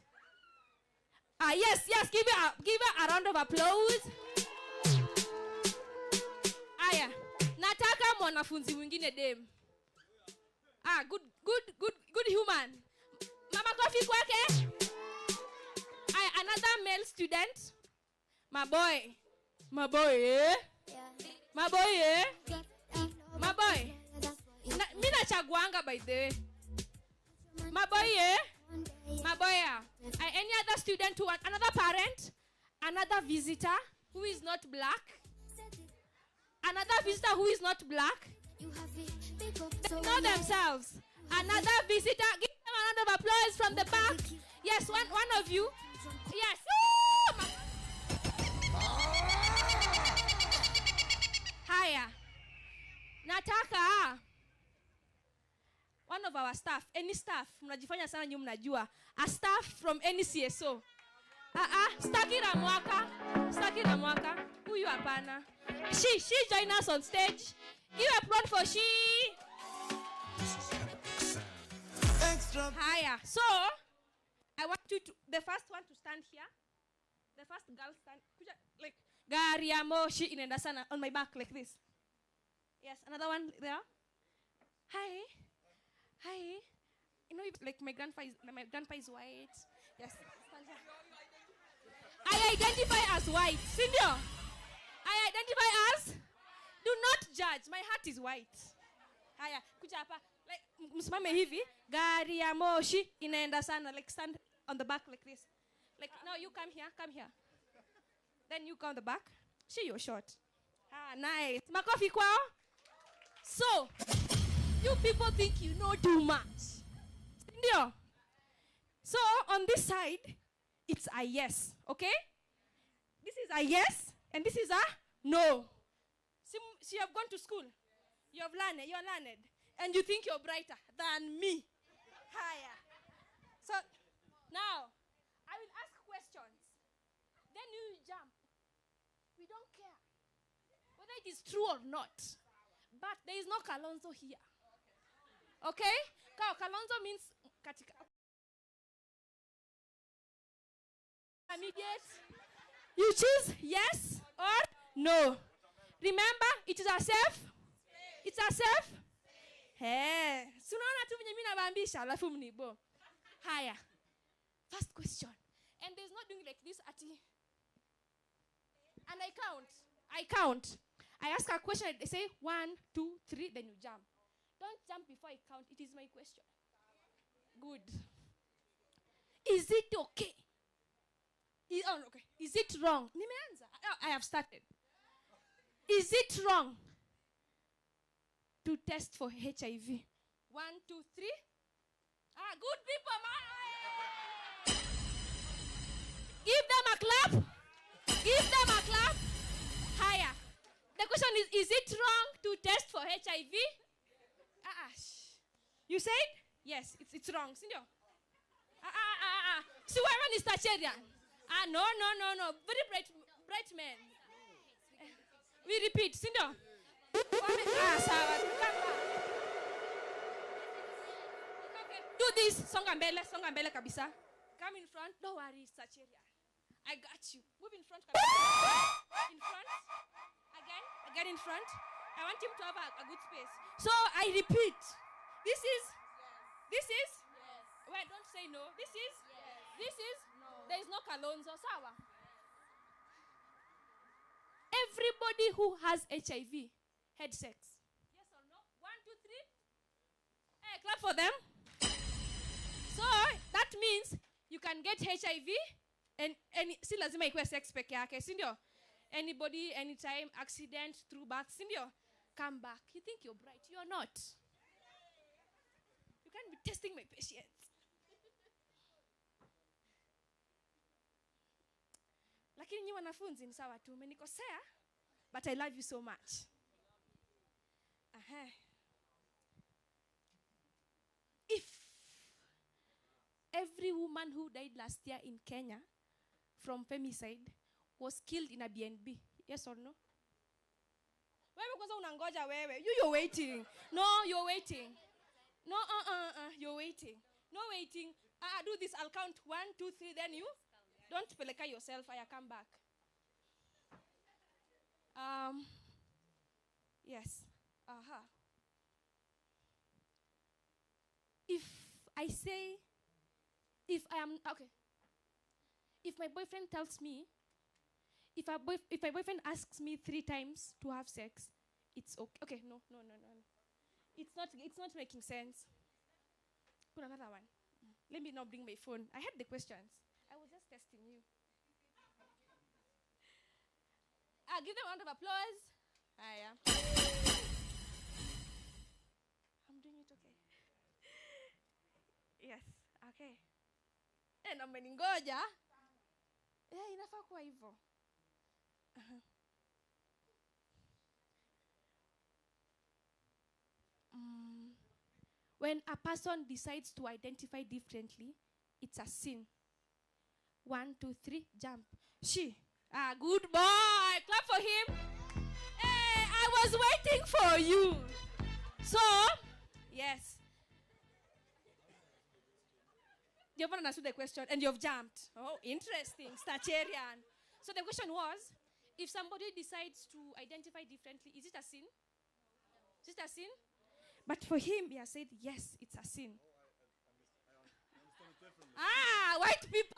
Yes, give her a round of applause. Aya, nataka mwanafunzi mwingine dem. Good human. Mama coffee kwake. Aya, another male student. My boy, eh? My boy. Mina chaguanga by the way. My boy, eh? Any other student who want another parent, another visitor who is not black, another visitor who is not black. They know themselves. Another visitor. Give them a round of applause from the back. Yes, one of you. Yes. Haya. Nataka one of our staff, any staff, mnajifanya sana nyu mnajua. A staff from any CSO. Staki na mwaka. Huyu hapana. She join us on stage. Give a applause for she. Haya. So, I want you to, the first one to stand here. The first girl stand, like, gari ya moshi inaenda sana on my back like this. Yes, another one there. Hi. You know, like my grandpa is white. Yes. I identify as white. Senior. I identify as. Do not judge. My heart is white. Haya, kuja hapa. Like msimame hivi. Gari ya moshi inaenda sana. Like stand on the back like this. Like no, you come here. Then you go on the back. She you're short. Nice. Makofi kwao. So, you people think you know too much. Ndio. So, on this side, it's a yes, okay? This is a yes, and this is a no. So you have gone to school. You're learned. And you think you're brighter than me. Higher. So, now, I will ask questions. Then you jump. We don't care whether it is true or not. But there is no Kalonzo here. Okay? Kalonzo means katika. Immediate. You choose yes or no. Remember, it is a self. It's a self. Hey. Sunaona tu venye mimi nawaambisha alafu mnibo. Haya. First question. And there's not doing like this ati. And I count. I ask a question, I say 1, 2, 3, then you jump. Don't jump before I count. It is my question. Good. Is it okay? Okay. Is it wrong? Nimeanza. I have started. Is it wrong to test for HIV? 1, 2, 3. Good people, man. Give them a clap. Higher. The question is it wrong to test for HIV? You said? Yes, it's wrong. Sindio? Si wewe ni Stacherian. No. Very bright men. We repeat, si ndio? Sawa. Okay. Do this. Songa mbele kabisa. Come in front. Don't worry, Stacherian. I got you. Move in front. In front. Again in front. I want him to have a good space. So I repeat. This is. Yes. Wait, don't say no. This is. Yes. This is. No. There is no Kalonzo. Sawa. Everybody who has HIV had sex. Yes or no? 1, 2, 3. Hey, clap for them. So that means you can get HIV and si lazima ikuwe sex peke yake, si ndio? Anybody, anytime, accident, through birth, si ndio? Come back. You think you're bright. You're not. You can't be testing my patience. Lakini nyinyi wanafunzi ni sawa tu. Umenikosea, but I love you so much. If every woman who died last year in Kenya from femicide was killed in a BNB, yes or no? Wewe kwanza unangoja wewe. You're waiting. No, you're waiting. No, you're waiting. No waiting. Do this. I'll count 1, 2, 3. Then you don't peleka yourself. I come back. Yes. If I say, if my boyfriend tells me, if my boyfriend asks me 3 times to have sex, it's okay. Okay, no. It's not making sense. Put another one. Let me now bring my phone. I had the questions. I was just testing you. Give them a round of applause. Yeah. I'm doing it okay. Yes, okay. Na mmeningoja. Inafaa kuwa hivyo. When a person decides to identify differently, it's a sin. 1, 2, 3, jump. Good boy. Clap for him. Hey, I was waiting for you. So, yes. You've understood the question and you've jumped. Oh, interesting. Stacherian. So the question was, if somebody decides to identify differently, is it a sin? Is it a sin? But for him, he has said, yes, it's a sin. White people.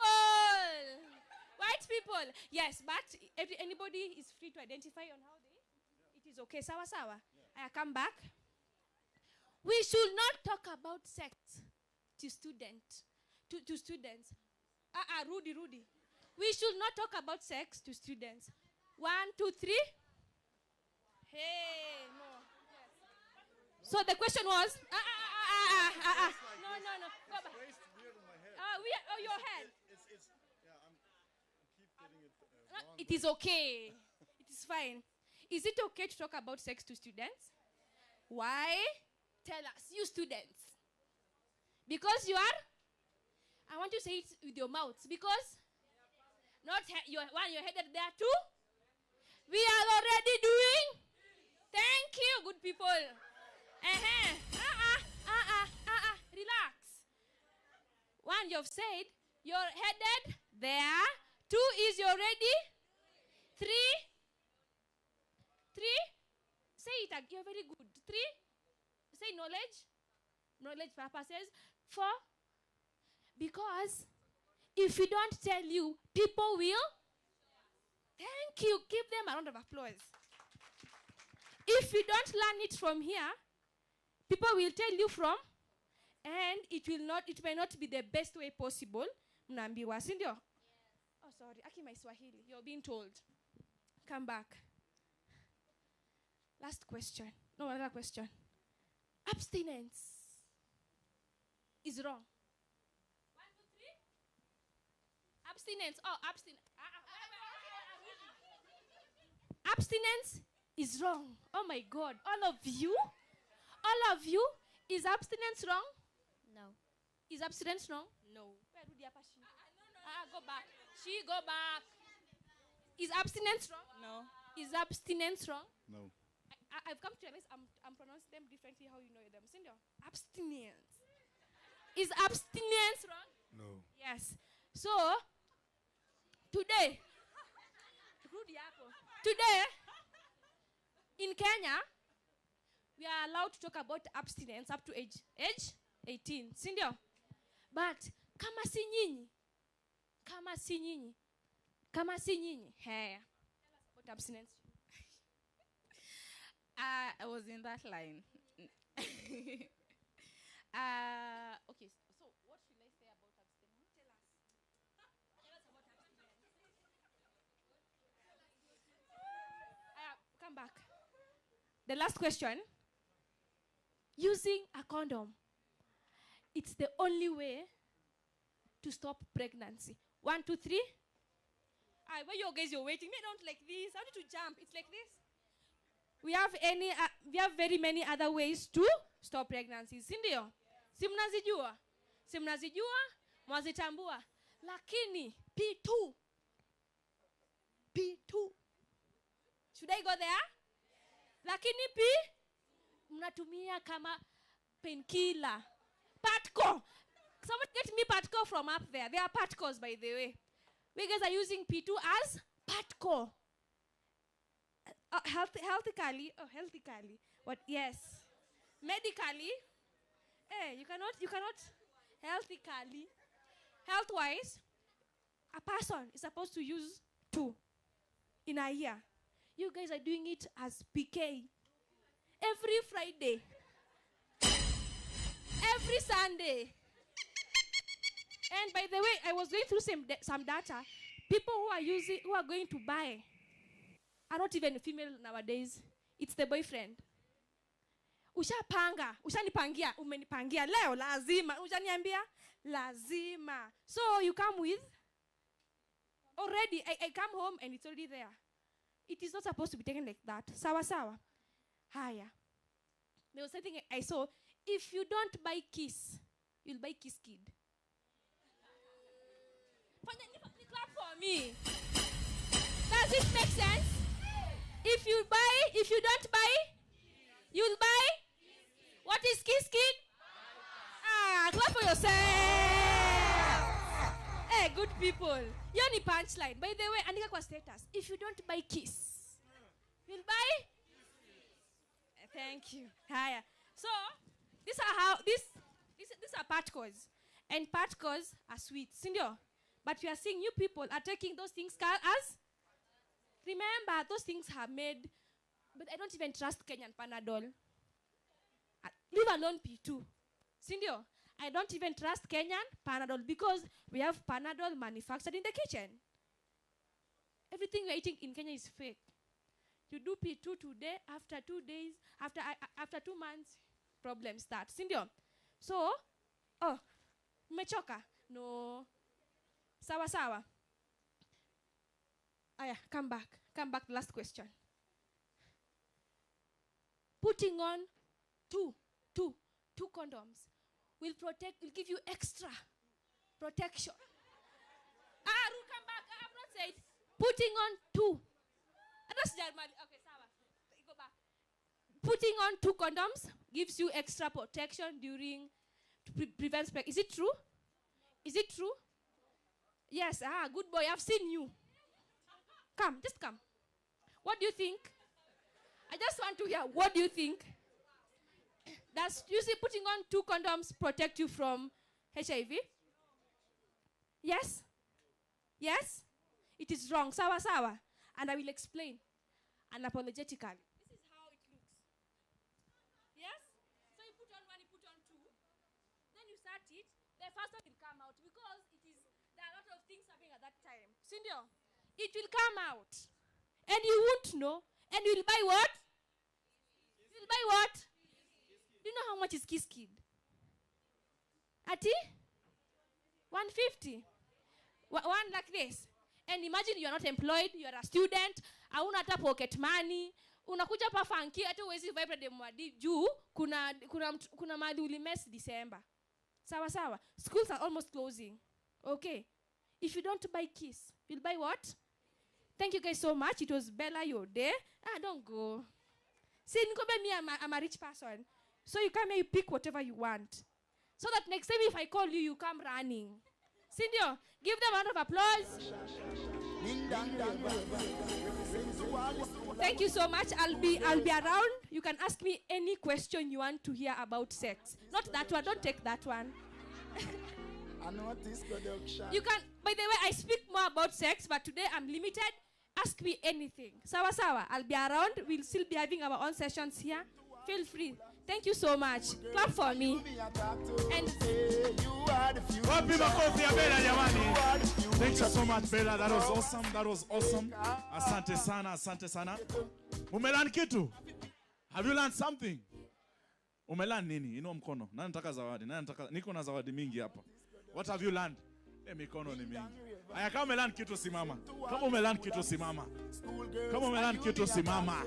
White people. Yes, but anybody is free to identify on how it is okay. Sawa. I come back. We should not talk about sex to students. Rudy. We should not talk about sex to students. 1, 2, 3. Hey, no. So the question was, no. Go back. Your head. It is okay. It is fine. Is it okay to talk about sex to students? Why? Tell us, you students. Because you are? I want you to say it with your mouth. Because you're headed there too. We are already doing. Thank you, good people. Relax. 1, you've said you're headed there. 2 is you're ready. 3. Say it again. You're very good. 3. Say knowledge purposes. 4. Because if we don't tell you, people will. Thank you. Give them a round of applause. If you don't learn it from here, people will tell you from, and it may not be the best way possible. Mnaambiwa, si ndio? Oh, sorry. Aki my Swahili. You're being told. Come back. Last question. No, another question. Abstinence is wrong. 1, 2, 3. Abstinence. Abstinence is wrong. Oh my God. All of you, is abstinence wrong?
No.
Is abstinence wrong? No. Go back. She go back. Is abstinence wrong?
No.
Is abstinence wrong?
No.
I've come to realize I'm pronouncing them differently how you know them. Cindy, abstinence. Is abstinence wrong?
No.
Yes. So, today, in Kenya, we are allowed to talk about abstinence up to age 18. Sindio? But, kama si nyinyi, hey, about abstinence.
I was in that line. Okay, so what should I say about abstinence?
Tell us. Tell us about abstinence. Come back. The last question. Using a condom. It's the only way to stop pregnancy. 1, 2, 3. Where you guys, you're waiting. Me don't like this. I need to jump. It's like this. We have very many other ways to stop pregnancies. Sindio? Si mnazijua, mwazitambua. Lakini P2. Should I go there? Lakini mnatumia kama painkiller. Patco. Someone get me Patco from up there. There are Patcos, by the way. We guys are using P2 as Patco. Healthically. What? Yes. Medically. You cannot. Healthically. Health-wise, a person is supposed to use 2 in a year. You guys are doing it as PK. Every Friday. Every Sunday. And by the way, I was going through some data. People who are going to buy are not even female nowadays. It's the boyfriend. Ushanipangia, umenipangia. Leo, lazima. Ushaniambia, lazima. So you come with, already, I come home and it's already there. It is not supposed to be taken like that. Sawa. Haya. There was something I saw. If you don't buy Kiss, you'll buy Kiss Kid. Clap for me. Does it make sense? If you don't buy, you'll buy? What is Kiss Kid? Clap for yourself. Hey, good people. You're the punchline. By the way, andika kwa status. If you don't buy Kiss, you'll buy? Thank you. Haya. So, these are Patcos. And Patcos are sweet. Sindio? But we are seeing you people are taking those things as, remember, those things are made, but I don't even trust Kenyan Panadol. Leave alone P2. Sindio, I don't even trust Kenyan Panadol because we have Panadol manufactured in the kitchen. Everything we're eating in Kenya is fake. You do P2 today, after 2 days, after 2 months, problems start. Sindio? So, mechoka? No. Sawa. Come back. Last question. Putting on two condoms will give you extra protection. Come back. I have not said putting on 2. That's German. Okay, sawa. Go back. Putting on 2 condoms gives you extra protection during prevents pregnancy. Is it true? Yes, good boy, I've seen you. Just come. What do you think? I just want to hear, what do you think? Does putting on 2 condoms protect you from HIV? Yes? It is wrong. Sawa. And I will explain unapologetically. This is how it looks. Yes? So you put on 1, you put on 2. Then you start it. The first one will come out because there are a lot of things happening at that time. Sindio, it will come out. And you won't know. And you will buy what? You'll buy what? Do you know how much is Kiss Kid? Ati? 150. One like this. And imagine you are not employed, you are a student, hauna hata pocket money, unakuja pa funky, hata uwezi vibe de mwadi juu, kuna mahali ulimess December. Sawa. Schools are almost closing. Okay. If you don't buy kiss, you'll buy what? Thank you guys so much. It was Bella your day. Don't go. See, Nkobe, me, I'm a rich person. So you come here, you pick whatever you want. So that next time if I call you, you come running. Cindy, give them a round of applause. Thank you so much. I'll be around. You can ask me any question you want to hear about sex. Not that one. Don't take that one. You can. By the way, I speak more about sex, but today I'm limited. Ask me anything. Sawa sawa. I'll be around. We'll still be having our own sessions here. Feel free. Thank you so much. Clap for me. And
thank you so much, Bella. That was awesome. That was awesome. Asante sana, asante sana. Umelan kitu? Have you learned something? Umelan nini? Ino mkono. Nani nataka zawadi? Nani nataka? Niko na zawadi mingi hapa. What have you learned? Mikono ni mingi. Aya, kama umelan kitu simama. Kama umelan kitu simama. Kama umelan kitu simama.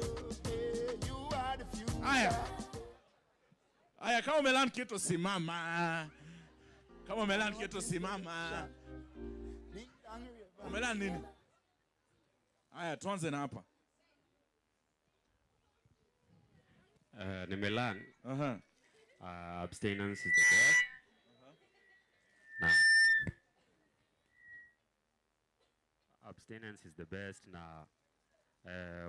Aya, kama umelan kitu simama. Kama umelan kitu simama. Umelan nini? Aya, tuanze na hapa.
Nimelan. Abstinence is the best. Nah. Abstinence is the best na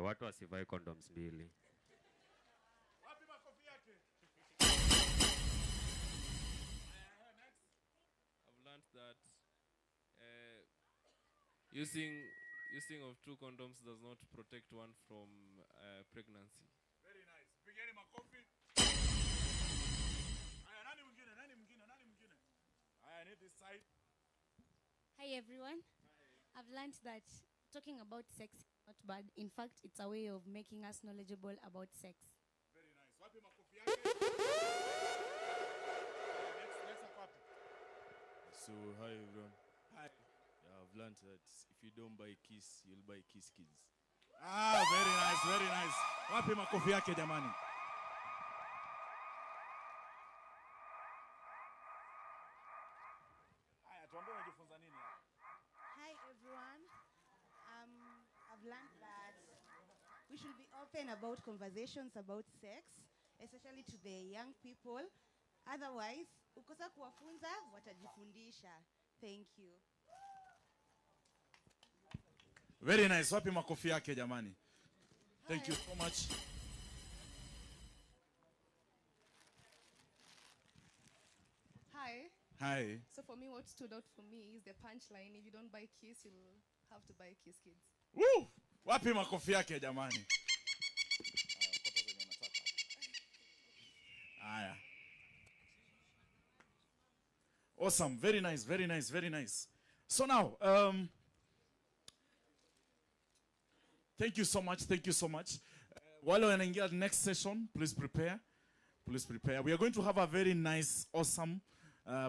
watu wasivai condoms mbili.
I've learned that using of two condoms does not protect one from pregnancy.
Very nice. Pigeni makofi. Aya, nani mwingine? Aya, need this side.
Hi everyone. I've learned that talking about sex is not bad. In fact, it's a way of making us knowledgeable about sex.
Very nice. Wapi makofi yake? Next wapi?
So, hi everyone.
Hi.
Yeah, I've learned that if you don't buy Kiss, you'll buy Kiss Kids.
Very nice, very nice. Wapi makofi yake jamani? Aya, tuambie unajifunza nini hapa?
Hi everyone. I've learned that we should be open about conversations about sex, especially to the young people. Otherwise, ukosa kuwafunza watajifundisha. Thank you.
Very nice. Wapi makofi yake jamani? Thank you so much.
Hi.
Hi.
So for me, what stood out for me is the punchline: if you don't buy Kiss, you'll have to buy Kiss Kids.
Woo! Wapi makofi yake jamani? Aya. Awesome. Very nice, very nice, very nice. So now, thank you so much. Thank you so much. While we're in the next session, please prepare. Please prepare. We are going to have a very nice, awesome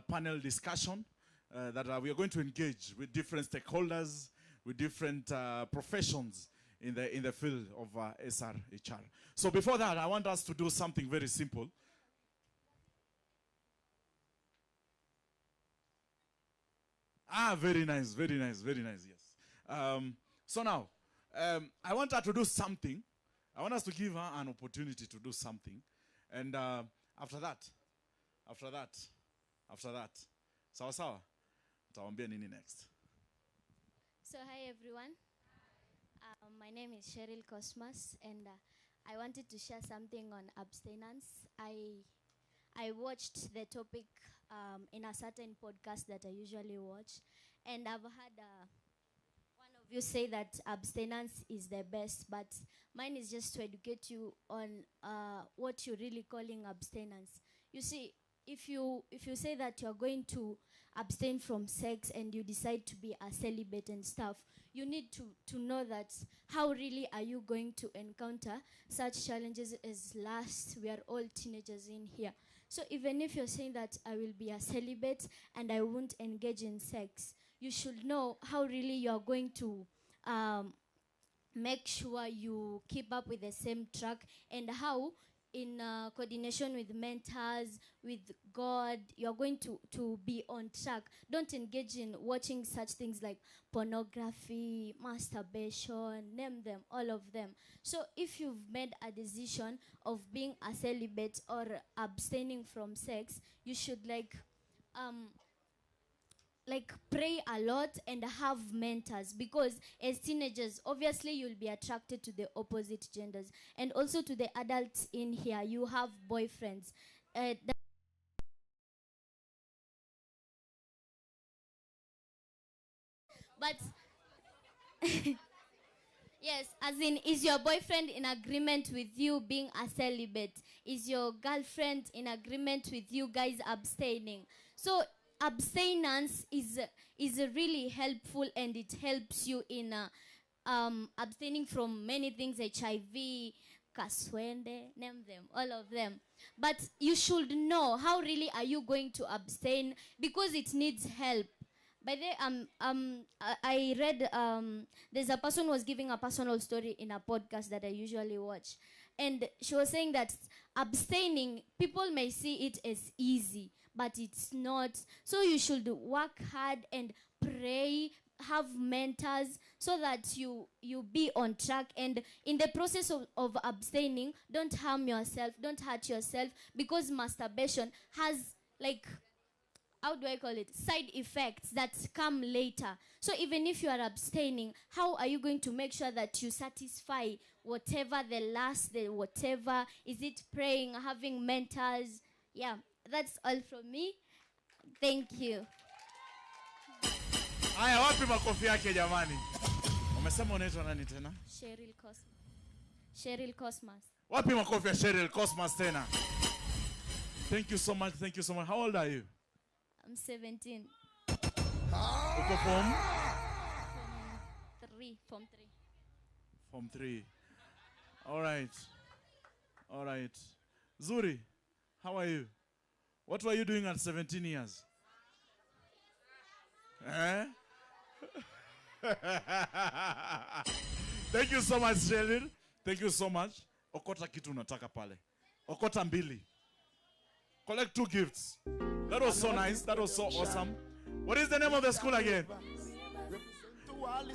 panel discussion that we are going to engage with different stakeholders, with different professions in the field of SRHR. So before that, I want us to do something very simple. Very nice, very nice, very nice, yes. So now, I want her to do something. I want us to give her an opportunity to do something. And after that, sawa sawa, utawambia nini next.
So hi everyone. My name is Cheryl Cosmas, and I wanted to share something on abstinence. I watched the topic in a certain podcast that I usually watch, and I've had one of you say that abstinence is the best, but mine is just to educate you on what you're really calling abstinence. You see, if you say that you're going to abstain from sex and you decide to be a celibate and stuff, you need to know that how really are you going to encounter such challenges as lust. We are all teenagers in here. So even if you're saying that I will be a celibate and I won't engage in sex, you should know how really you're going to make sure you keep up with the same track, and how in coordination with mentors, with God, you're going to be on track. Don't engage in watching such things like pornography, masturbation, name them, all of them. So if you've made a decision of being a celibate or abstaining from sex, you should like pray a lot and have mentors, because as teenagers obviously you'll be attracted to the opposite genders, and also to the adults in here, you have boyfriends. But yes, as in, is your boyfriend in agreement with you being a celibate? Is your girlfriend in agreement with you guys abstaining? So abstinence is really helpful, and it helps you in abstaining from many things, HIV, kaswende, name them, all of them. But you should know how really are you going to abstain, because it needs help. By the I read there's a person who was giving a personal story in a podcast that I usually watch, and she was saying that abstaining, people may see it as easy, but it's not. So you should work hard and pray, have mentors, so that you be on track. And in the process of abstaining, don't harm yourself, don't hurt yourself, because masturbation has, like, how do I call it, side effects that come later. So even if you are abstaining, how are you going to make sure that you satisfy whatever the last, the whatever? Is it praying, having mentors? Yeah, that's all from me. Thank you.
Aya, wapi makofi yake jamani? Umesema unaitwa nani tena?
Cheryl Cosmas. Cheryl Cosmas.
Wapi makofi ya Cheryl Cosmas tena? Thank you so much, thank you so much. How old are you?
I'm 17.
Uko form?
Form 3.
Form 3. All right. All right. Zuri, how are you? What were you doing at 17 years? Eh? Thank you so much, Cheryl. Thank you so much. Okota kitu unataka pale. Okota mbili. Collect 2 gifts. That was so nice. That was so awesome. What is the name of the school again?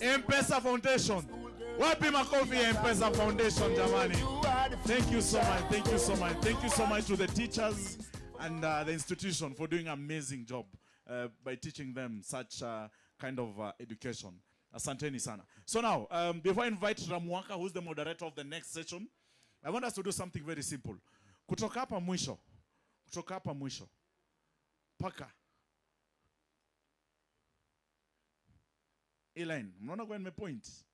M-Pesa Foundation. Wapi makofi ya M-Pesa Foundation, jamani. Thank you so much. Thank you so much. Thank you so much to the teachers and the institution for doing an amazing job by teaching them such kind of education. Asanteni sana. So now, before I invite Ramwaka, who's the moderator of the next session, I want us to do something very simple. Kutoka hapa mwisho. Kutoka hapa mwisho. Paka. Elaine, mnaona kwa nimepoint?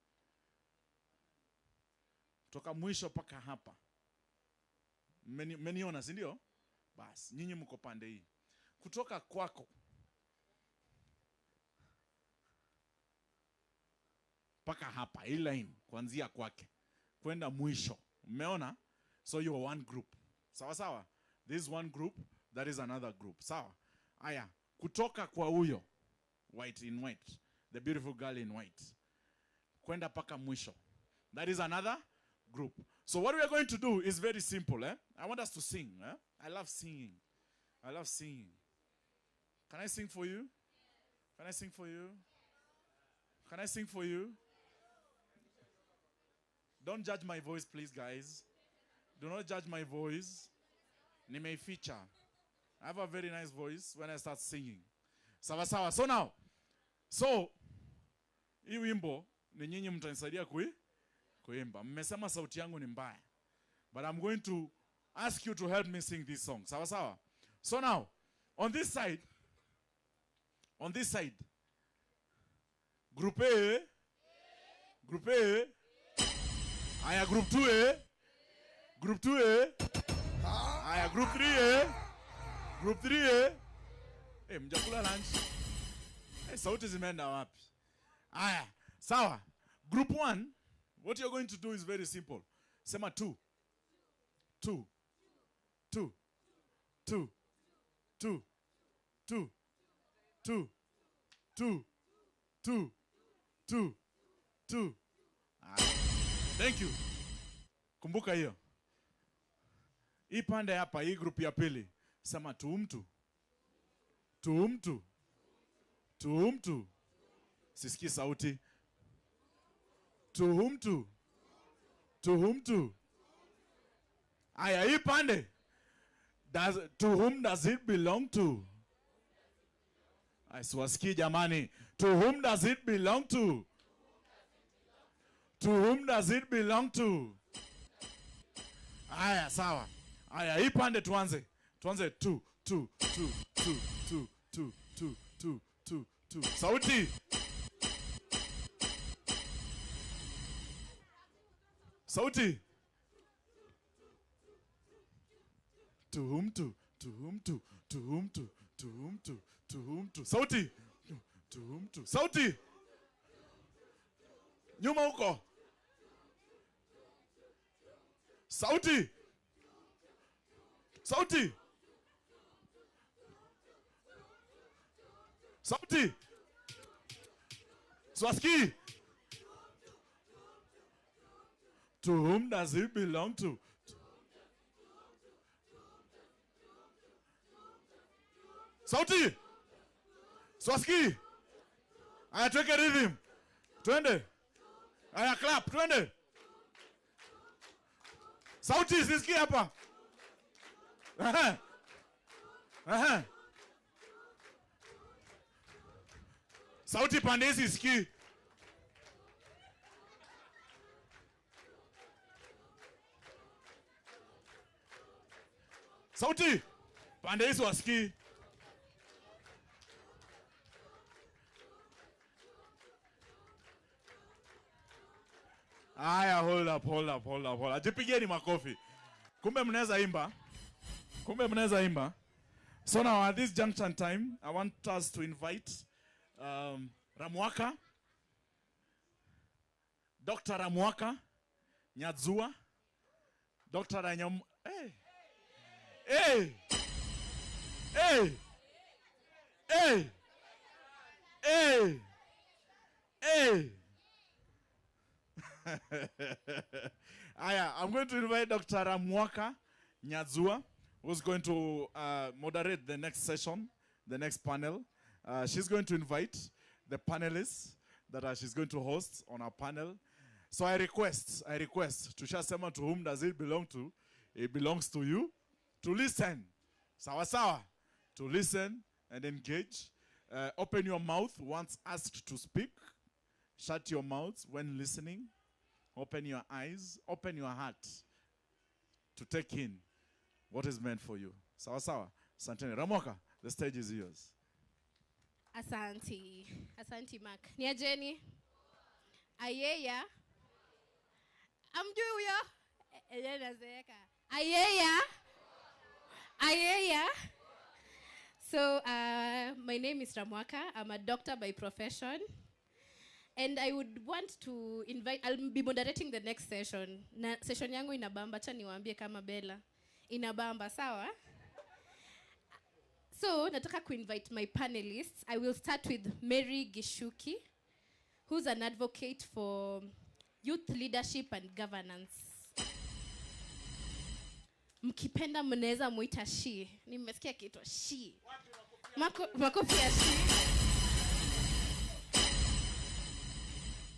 Kutoka mwisho paka hapa. Mmeniona, si ndio? Bas, nyinyi mko pande hii. Kutoka kwako. Paka hapa, Elaine, kuanzia kwake. Kwenda mwisho. Mmeona? So you are one group. Sawa sawa? This is one group, that is another group. Sawa? Aya, kutoka kwa huyo, white in white, the beautiful girl in white, kwenda paka mwisho, that is another group. So what we are going to do is very simple. I want us to sing. I love singing. I love singing. Can I sing for you? Can I sing for you? Can I sing for you? Don't judge my voice, please, guys. Do not judge my voice. Nimei feature. I have a very nice voice when I start singing. Sawa sawa. So now, hii wimbo ni nyinyi mtanisaidia kuimba. Mmesema sauti yangu ni mbaya. But I'm going to ask you to help me sing this song. Sawa sawa. So now, on this side, group A, group A, aya group 2A, group 2A, aya group 3A, group 3A. Mjakula lunch. Sauti zimeenda wapi? Aya, sawa. Group 1, what you're going to do is very simple. Sema 2. 2. 2. 2. 2. 2. 2. 2. 2. 2. 2. Thank you. Kumbuka hiyo. Hii pande hapa, hii group ya pili. Sema tu mtu. Tu mtu. Tu mtu. Sisiki sauti. Tu mtu. To whom to? Aya, hii pande. To whom does it belong to? Siwasikii jamani. To whom does it belong to? To whom does it belong to? Aya, sawa. Aya, hii pande tuanze. Tuanze tu. Sauti. Sauti. To whom to? To whom to? To whom to? To whom to? To whom to? Sauti. To whom to? Sauti. Nyuma huko. Sauti. Sauti. Sauti. Swaski. To whom does it belong to? Sauti. Swaski. Aya, tuweke rhythm. Twende. Aya, clap. Twende. Sauti, sisikie hapa. Aha. Aha. Sauti pande hizi sikii. Sauti pande hizi wasikii. Aya, hold up. Jipigeni makofi. Kumbe mnaweza imba. So now at this junction time, I want us to invite Ramwaka, Dr. Ramwaka Nyadzua, Dr. Ranyam. Hey. I'm going to invite Dr. Ramwaka Nyadzua, who's going to moderate the next session, the next panel. She's going to invite the panelists that she's going to host on our panel. So I request to Shasema, to whom does it belong to? It belongs to you to listen. Sawa. To listen and engage. Open your mouth once asked to speak. Shut your mouths when listening. Open your eyes. Open your heart to take in what is meant for you. Sawa. Santene. Ramoka, the stage is yours.
Asanti Mark. Nia Jenny. Ayeya. Amjui huyo. Elena Zeka. Ayeya. So my name is Ramwaka. I'm a doctor by profession. And I would want to invite, I'll be moderating the next session. Session yangu inabamba, acha niwaambie kama Bella. Inabamba, sawa? So, nataka invite my panelists. I will start with Mary Gishuki, who's an advocate for youth leadership and governance. Mkipenda mnaweza muita she. Nimesikia kiitwa she. Makofi ya she.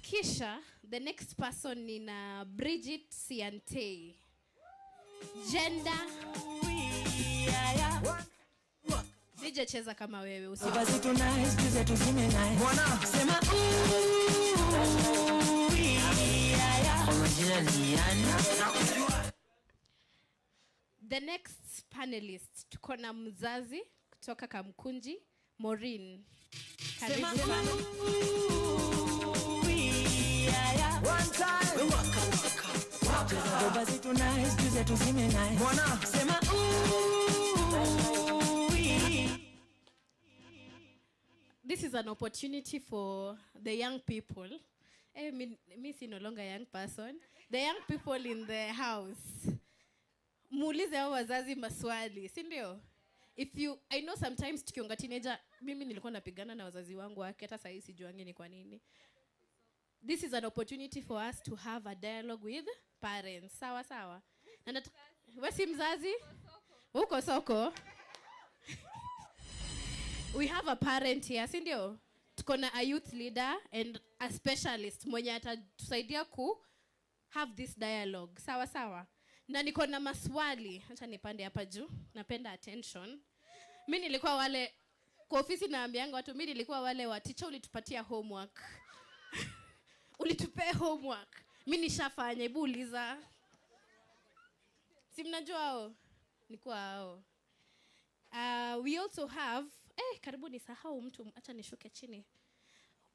Kisha, the next person in Bridget Siante. Gender. DJ cheza kama wewe usiku. The next panelist tuko na mzazi kutoka Kamkunji, Maureen. Karibu sana. One time. This is an opportunity for the young people. Me si no longer a young person. The young people in the house. Muulize hao wazazi maswali, si ndio? I know sometimes tukionga teenager, mimi nilikuwa napigana na wazazi wangu wake, hata sasa sijuangi ni kwa nini. This is an opportunity for us to have a dialogue with parents. Sawa. Na
Wewe si mzazi? Uko soko? We have a parent here, si ndio? Tuko na a youth leader and a specialist mwenye atatusaidia ku have this dialogue. Sawa sawa. Na niko na maswali. Acha nipande hapa juu. Napenda attention. Mimi nilikuwa wale kwa ofisi naambianga watu, mimi nilikuwa wale wa teacher ulitupatia homework. Ulitupea homework. Mimi nishafanya, hebu uliza. Si mnajua hao? Nikuwa hao. We also have karibu nisahau mtu, acha nishuke chini.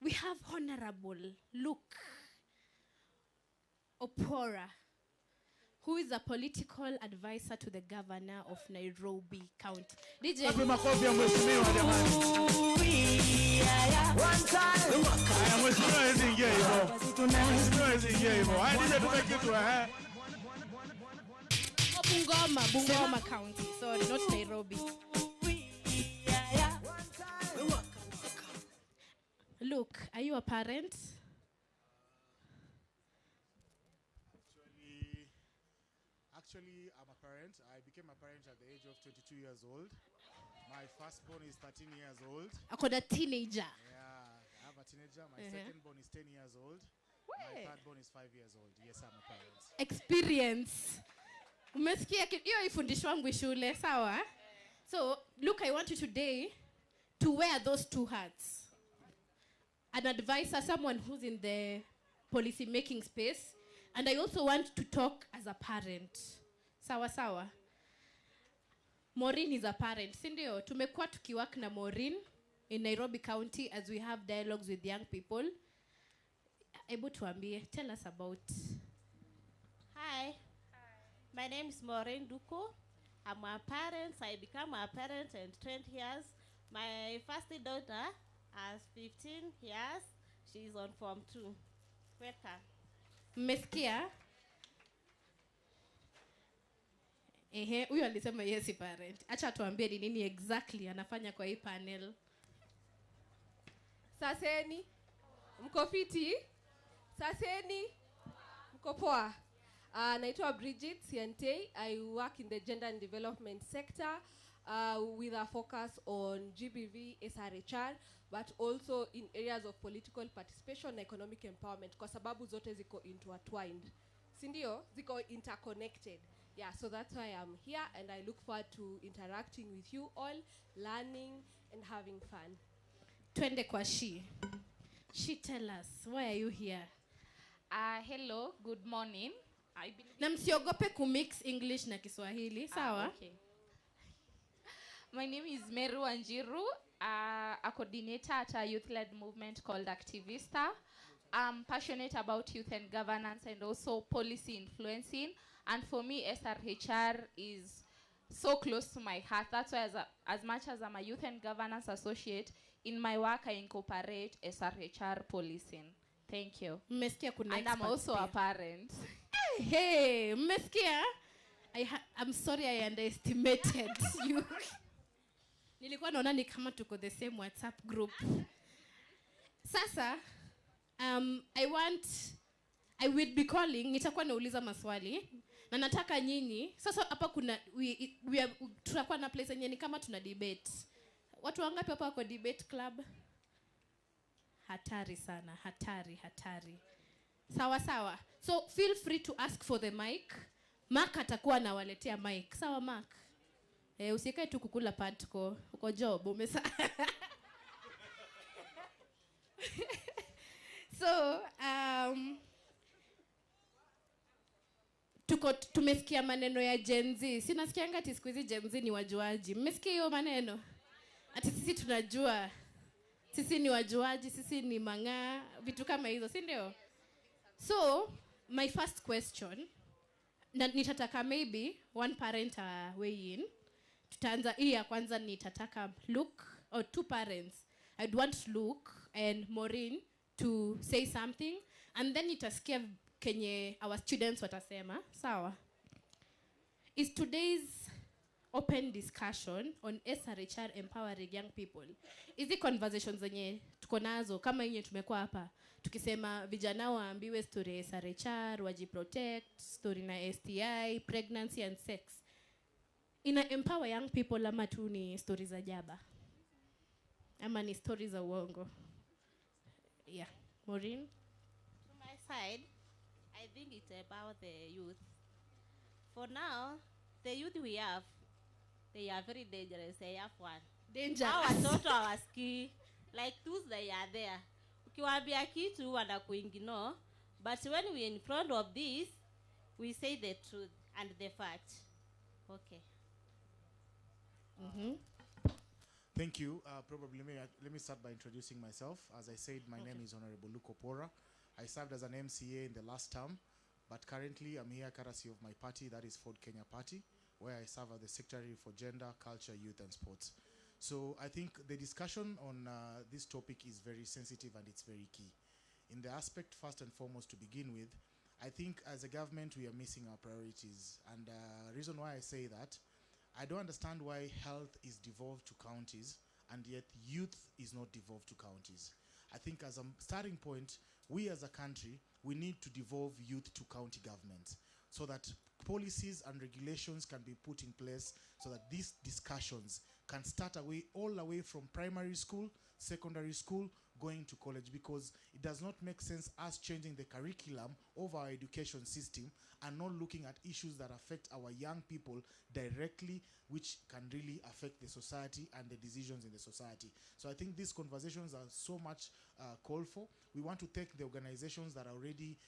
We have Honorable Luke Opora, who is a political advisor to the governor of Nairobi County. DJ.
Wapi makofi ya mheshimiwa jamani? One time. Haya mheshimiwa hizi ingia hivyo. Mheshimiwa hizi ingia hivyo. Haya DJ tupe kitu
Bungoma County. Sorry, not Nairobi. Look, are you a parent?
Actually, I'm a parent. I became a parent at the age of 22 years old. My firstborn is 13 years old.
A teenager.
Yeah, I have a teenager. My secondborn is 10 years old. My thirdborn is 5 years old. Yes, I'm a parent.
Experience. Umesikia hiyo ifundishwa wangu shule, sawa? So, look, I want you today to wear those two hats. An advisor, someone who's in the policy making space, and I also want to talk as a parent. Sawa sawa. Maureen is a parent. Sindio, tumekuwa tukiwork na Maureen in Nairobi County as we have dialogues with young people. Able to ambie, tell us about.
Hi. My name is Maureen Duko. I'm a parent. I became a parent in 20 years. My first daughter has 15 years. She's on Form 2. Welcome.
Mmesikia? Huyu alisema yes parent. Acha tuambie ni nini exactly anafanya kwa hii panel.
Saseni, mko fiti? Saseni, mko poa? Naitwa Bridget Siente. I work in the gender and development sector with a focus on GBV, SRHR, but also in areas of political participation and economic empowerment kwa sababu zote ziko intertwined. Sindio? Ziko interconnected. Yeah, so that's why I'm here and I look forward to interacting with you all, learning and having fun.
Twende kwa She. She, tell us, why are you here?
Hello, good morning.
Na msiogope kumix English na Kiswahili, sawa?
Okay. My name is Meru Anjiru, a coordinator at a youth-led movement called Activista. I'm passionate about youth and governance and also policy influencing. And for me, SRHR is so close to my heart. That's why as much as I'm a youth and governance associate, in my work I incorporate SRHR policing. Thank you. And I'm also a parent.
Hey, mmesikia? I'm sorry I underestimated you. Nilikuwa naona ni kama tuko the same WhatsApp group. Sasa, I will be calling, nitakuwa nauliza maswali. Na nataka nyinyi, sasa hapa kuna, tutakuwa na place yenye ni kama tuna debate. Watu wangapi hapa wako debate club? Hatari sana, hatari. Sawa sawa. So feel free to ask for the mic. Mark atakuwa anawaletea mic. Sawa Mark? Usikae tu kukula patko. Uko job umesa. So tumesikia maneno ya Gen Z. Sinasikianga ati siku hizi Gen Z ni wajuaji. Mmesikia hiyo maneno? Ati sisi tunajua. Sisi ni wajuaji, sisi ni mang'aa, vitu kama hizo, si ndio? So, my first question, nitataka maybe one parent weigh in. Tutaanza hii ya kwanza nitataka Luke, or two parents. I'd want Luke and Maureen to say something, and then nitasikia kenye our students watasema. Sawa? Is today's open discussion on SRHR empowering young people. Hizi conversations zenye tuko nazo kama yenye tumekuwa hapa tukisema vijana waambiwe story ya SRHR, wajiprotect, story na STI, pregnancy and sex. Ina empower young people ama tu ni stories za jaba? Ama ni stories za uongo? Yeah. Maureen?
To my side, I think it's about the youth. For now, the youth we have, they are very dangerous. They have one.
Dangerous.
Our watoto hawasikii. Like those they are there. Ukiwaambia kitu wanakuignore. But when we're in front of this, we say the truth and the fact. Okay.
Thank you. Probably let me start by introducing myself. As I said, my name is Honorable Luko Pora. I served as an MCA in the last term, but currently I'm here courtesy of my party, that is Ford Kenya Party, where I serve as the Secretary for Gender, Culture, Youth and Sports. So I think the discussion on this topic is very sensitive and it's very key. In the aspect, first and foremost, to begin with, I think as a government we are missing our priorities. And the reason why I say that, I don't understand why health is devolved to counties and yet youth is not devolved to counties. I think as a starting point, we as a country, we need to devolve youth to county governments so that policies and regulations can be put in place so that these discussions can start all the way from primary school, secondary school, going to college, because it does not make sense us changing the curriculum of our education system and not looking at issues that affect our young people directly, which can really affect the society and the decisions in the society. So I think these conversations are so much called for. We want to take the organizations that are already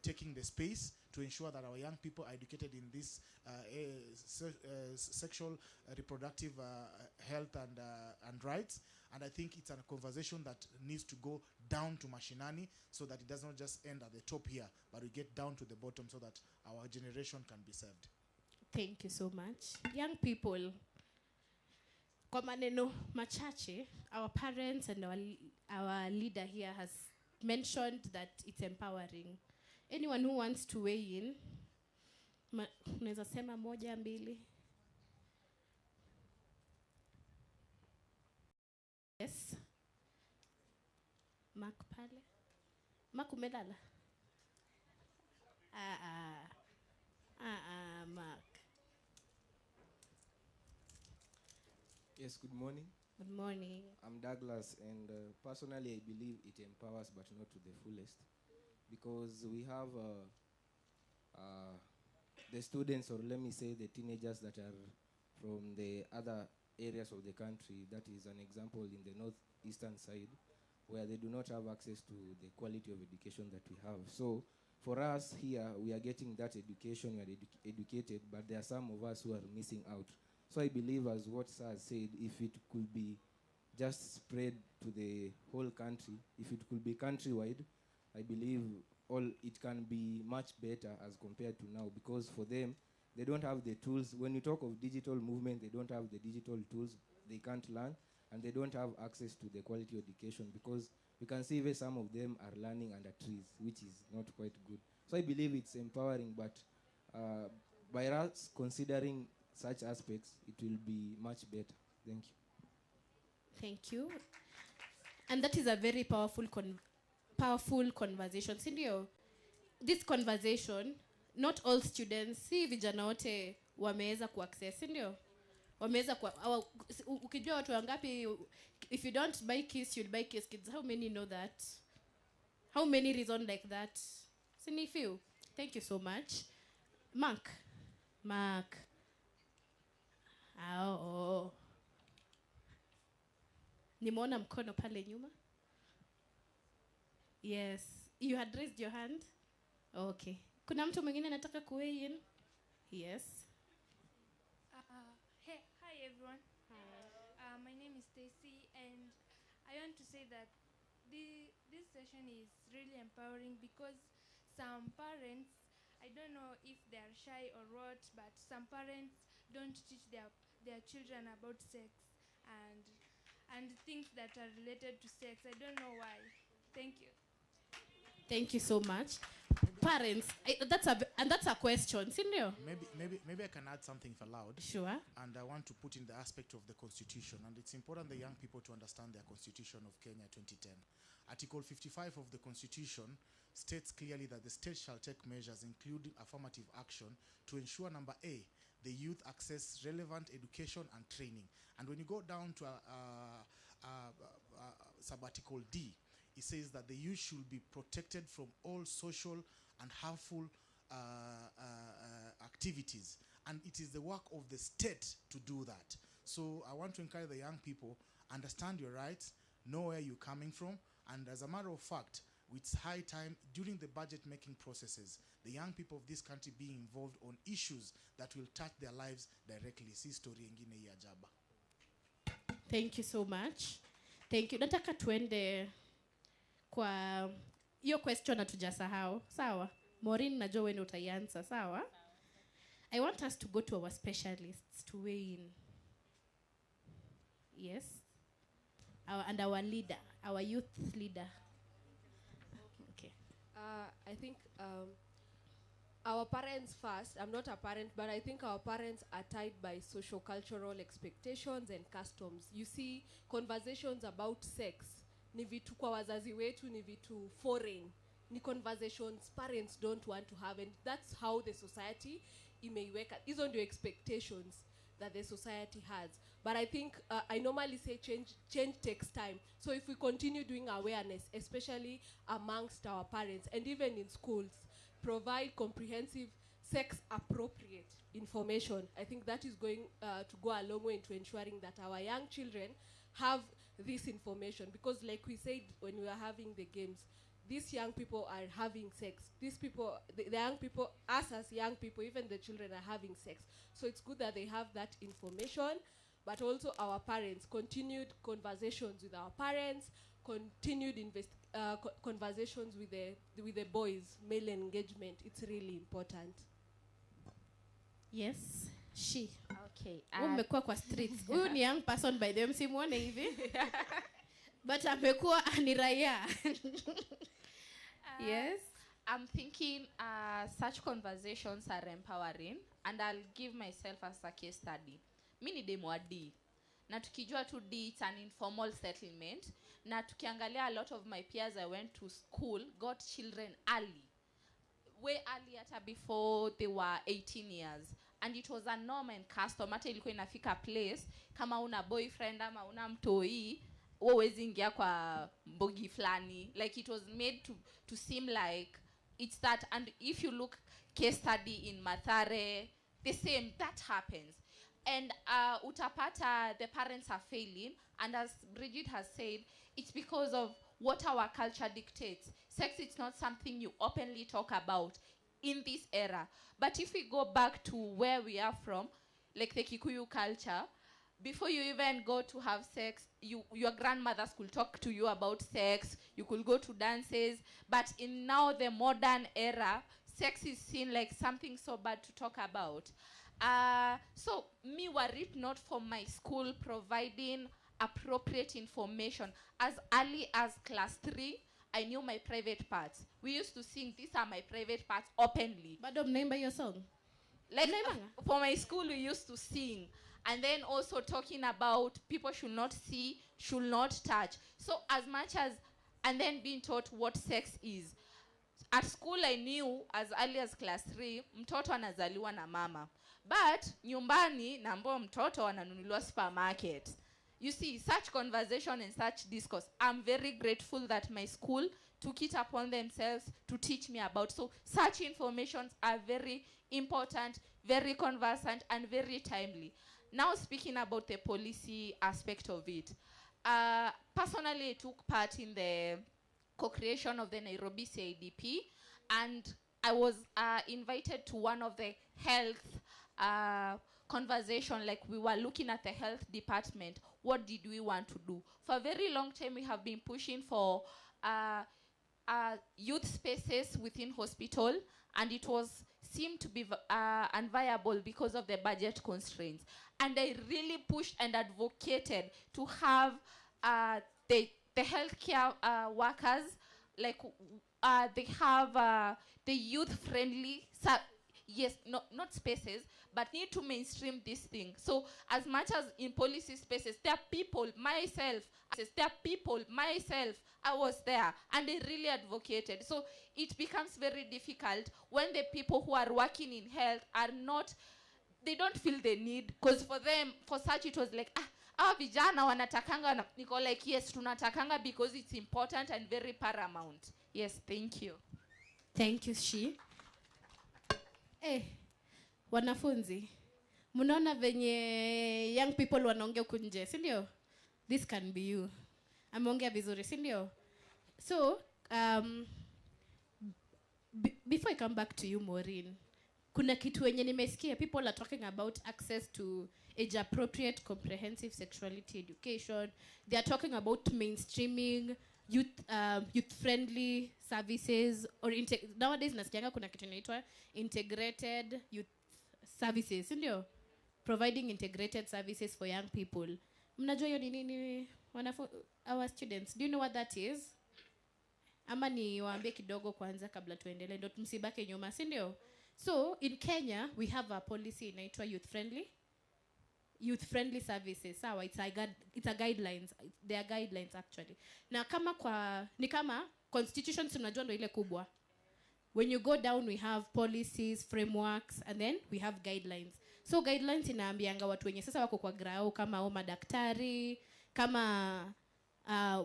taking the space to ensure that our young people are educated in this sexual reproductive health and rights. And I think it's a conversation that needs to go down to mashinani so that it does not just end at the top here, but we get down to the bottom so that our generation can be served.
Thank you so much. Young people, kwa maneno machache, our parents and our leader here has mentioned that it's empowering. Anyone who wants to weigh in, unaweza sema moja, mbili? Yes. Mark pale. Mark umelala? Mark.
Yes, good morning.
Good morning.
I'm Douglas, and personally I believe it empowers but not to the fullest, because we have the students, or let me say the teenagers that are from the other areas of the country. That is an example in the northeastern side, where they do not have access to the quality of education that we have. So for us here, we are getting that education, we are educated, but there are some of us who are missing out. So I believe, as what Sir said, if it could be just spread to the whole country, if it could be countrywide, I believe it can be much better as compared to now, because for them, they don't have the tools. When you talk of digital movement, they don't have the digital tools, they can't learn, and they don't have access to the quality education, because you can see even some of them are learning under trees, which is not quite good. So I believe it's empowering, but by us considering such aspects, it will be much better. Thank you.
Thank you. And that is a very powerful conversation. Sindio, this conversation, not all students, si vijana wote wameweza kuaccess, sindio? Wameweza ukijua watu wangapi, if you don't buy Kiss, you'll buy Kiss Kids. How many know that? How many reason like that? Sini few. Thank you so much. Mark. Nimeona mkono pale nyuma. Yes. You had raised your hand? Okay. Kuna mtu mwingine anataka kuweigh in? Yes.
Hi everyone. My name is Stacy, and I want to say that this session is really empowering, because some parents, I don't know if they are shy or what, but some parents don't teach their children about sex and things that are related to sex. I don't know why. Thank you.
Thank you so much. parents, that's a question, Sindio?
Maybe I can add something if allowed.
Sure.
And I want to put in the aspect of the constitution, and it's important the young people to understand their constitution of Kenya 2010. Article 55 of the constitution states clearly that the state shall take measures, including affirmative action, to ensure, number A, the youth access relevant education and training. And when you go down to sub-article D, it says that the youth should be protected from all social and harmful activities. And it is the work of the state to do that. So I want to encourage the young people, understand your rights, know where you're coming from, and as a matter of fact, it's high time during the budget making processes, the young people of this country being involved on issues that will touch their lives directly. Si story ingine ya jaba.
Thank you so much. Thank you. Nataka tuende kwa hiyo question hatujasahau. Sawa? Maureen, najua wewe ndio utaianza, sawa? I want us to go to our specialists to weigh in. Yes. And our leader, our youth leader. Okay.
I think our parents first. I'm not a parent, but I think our parents are tied by socio-cultural expectations and customs. You see, conversations about sex, ni vitu kwa wazazi wetu, ni vitu foreign. Ni conversations parents don't want to have, and that's how the society imeiweka. Hizo ndio expectations that the society has. But I think I normally say change takes time. So if we continue doing awareness, especially amongst our parents and even in schools, provide comprehensive sex-appropriate information, I think that is going to go a long way into ensuring that our young children have this information. Because like we said when we were having the games, these young people are having sex. These people, the young people, us as young people, even the children are having sex. So it's good that they have that information, but also our parents, continued conversations with our parents, continued conversations with the boys, male engagement. It's really important.
Yes, she.
Okay.
Umekuwa kwa streets. Huyu ni young person by the msimuone hivi. But amekuwa ni raia. Yes.
I'm thinking such conversations are empowering, and I'll give myself as a case study. Mi ni demo wa D. Na tukijua tu D, it's an informal settlement. Na tukiangalia a lot of my peers I went to school got children early. Way early hata before they were 18 years. And it was a norm and custom. Hata ilikuwa inafika place, kama una boyfriend ama una mtoi, always ingia kwa mbogi flani. Like it was made to seem like it's that. And if you look case study in Mathare, the same, that happens. And utapata the parents are failing. And as Bridget has said, it's because of what our culture dictates. Sex is not something you openly talk about in this era. But if we go back to where we are from, like the Kikuyu culture, before you even go to have sex, your grandmothers could talk to you about sex. You could go to dances. But in now the modern era, sex is seen like something so bad to talk about. So me worried not from my school providing appropriate information. As early as class 3, I knew my private parts. We used to sing, these are my private parts, openly.
Madam, name by your song.
Like for my school, we used to sing. And then also talking about people should not see, should not touch. So as much as, and then being taught what sex is. At school, I knew as early as class 3, mtoto anazaliwa na mama. But nyumbani, nambo mtoto ananunuliwa supermarket. You see, such conversation and such discourse, I'm very grateful that my school took it upon themselves to teach me about. So such informations are very important, very conversant, and very timely. Now speaking about the policy aspect of it. Personally, I took part in the co-creation of the Nairobi CIDP, and I was invited to one of the health conversation, like we were looking at the health department. What did we want to do? For a very long time, we have been pushing for youth spaces within hospital, and it seemed to be unviable because of the budget constraints. And I really pushed and advocated to have the healthcare workers, like they have the youth-friendly, yes, not spaces, but need to mainstream this thing. So as much as in policy spaces, there are people, myself, I was there, and they really advocated. So it becomes very difficult when the people who are working in health are not, they don't feel the need, because for them, for such it was like, our vijana wanatakanga, niko like, yes, tunatakanga because it's important and very paramount. Yes, thank you.
Thank you, Shi. Wanafunzi, mnaona venye young people wanaongea huku nje, si ndio? This can be you. Ameongea vizuri, si ndio? So, before I come back to you, Maureen, kuna kitu wenye nimesikia, people are talking about access to age-appropriate comprehensive sexuality education. They are talking about mainstreaming youth-friendly services, or nowadays nasikianga kuna kitu inaitwa integrated youth services, ndio? Providing integrated services for young people. Mnajua hiyo ni nini, our students? Do you know what that is? Ama ni waambie kidogo kwanza kabla tuendelee, ndio msibake nyuma, si ndio? So in Kenya we have a policy inaitwa youth friendly services. Sawa, it's a guidelines. There are guidelines actually. Na kama ni kama constitutions tunajua ndio ile kubwa. When you go down we have policies, frameworks, and then we have guidelines. So guidelines inaambianga watu wenye sasa wako kwa grao kama madaktari, kama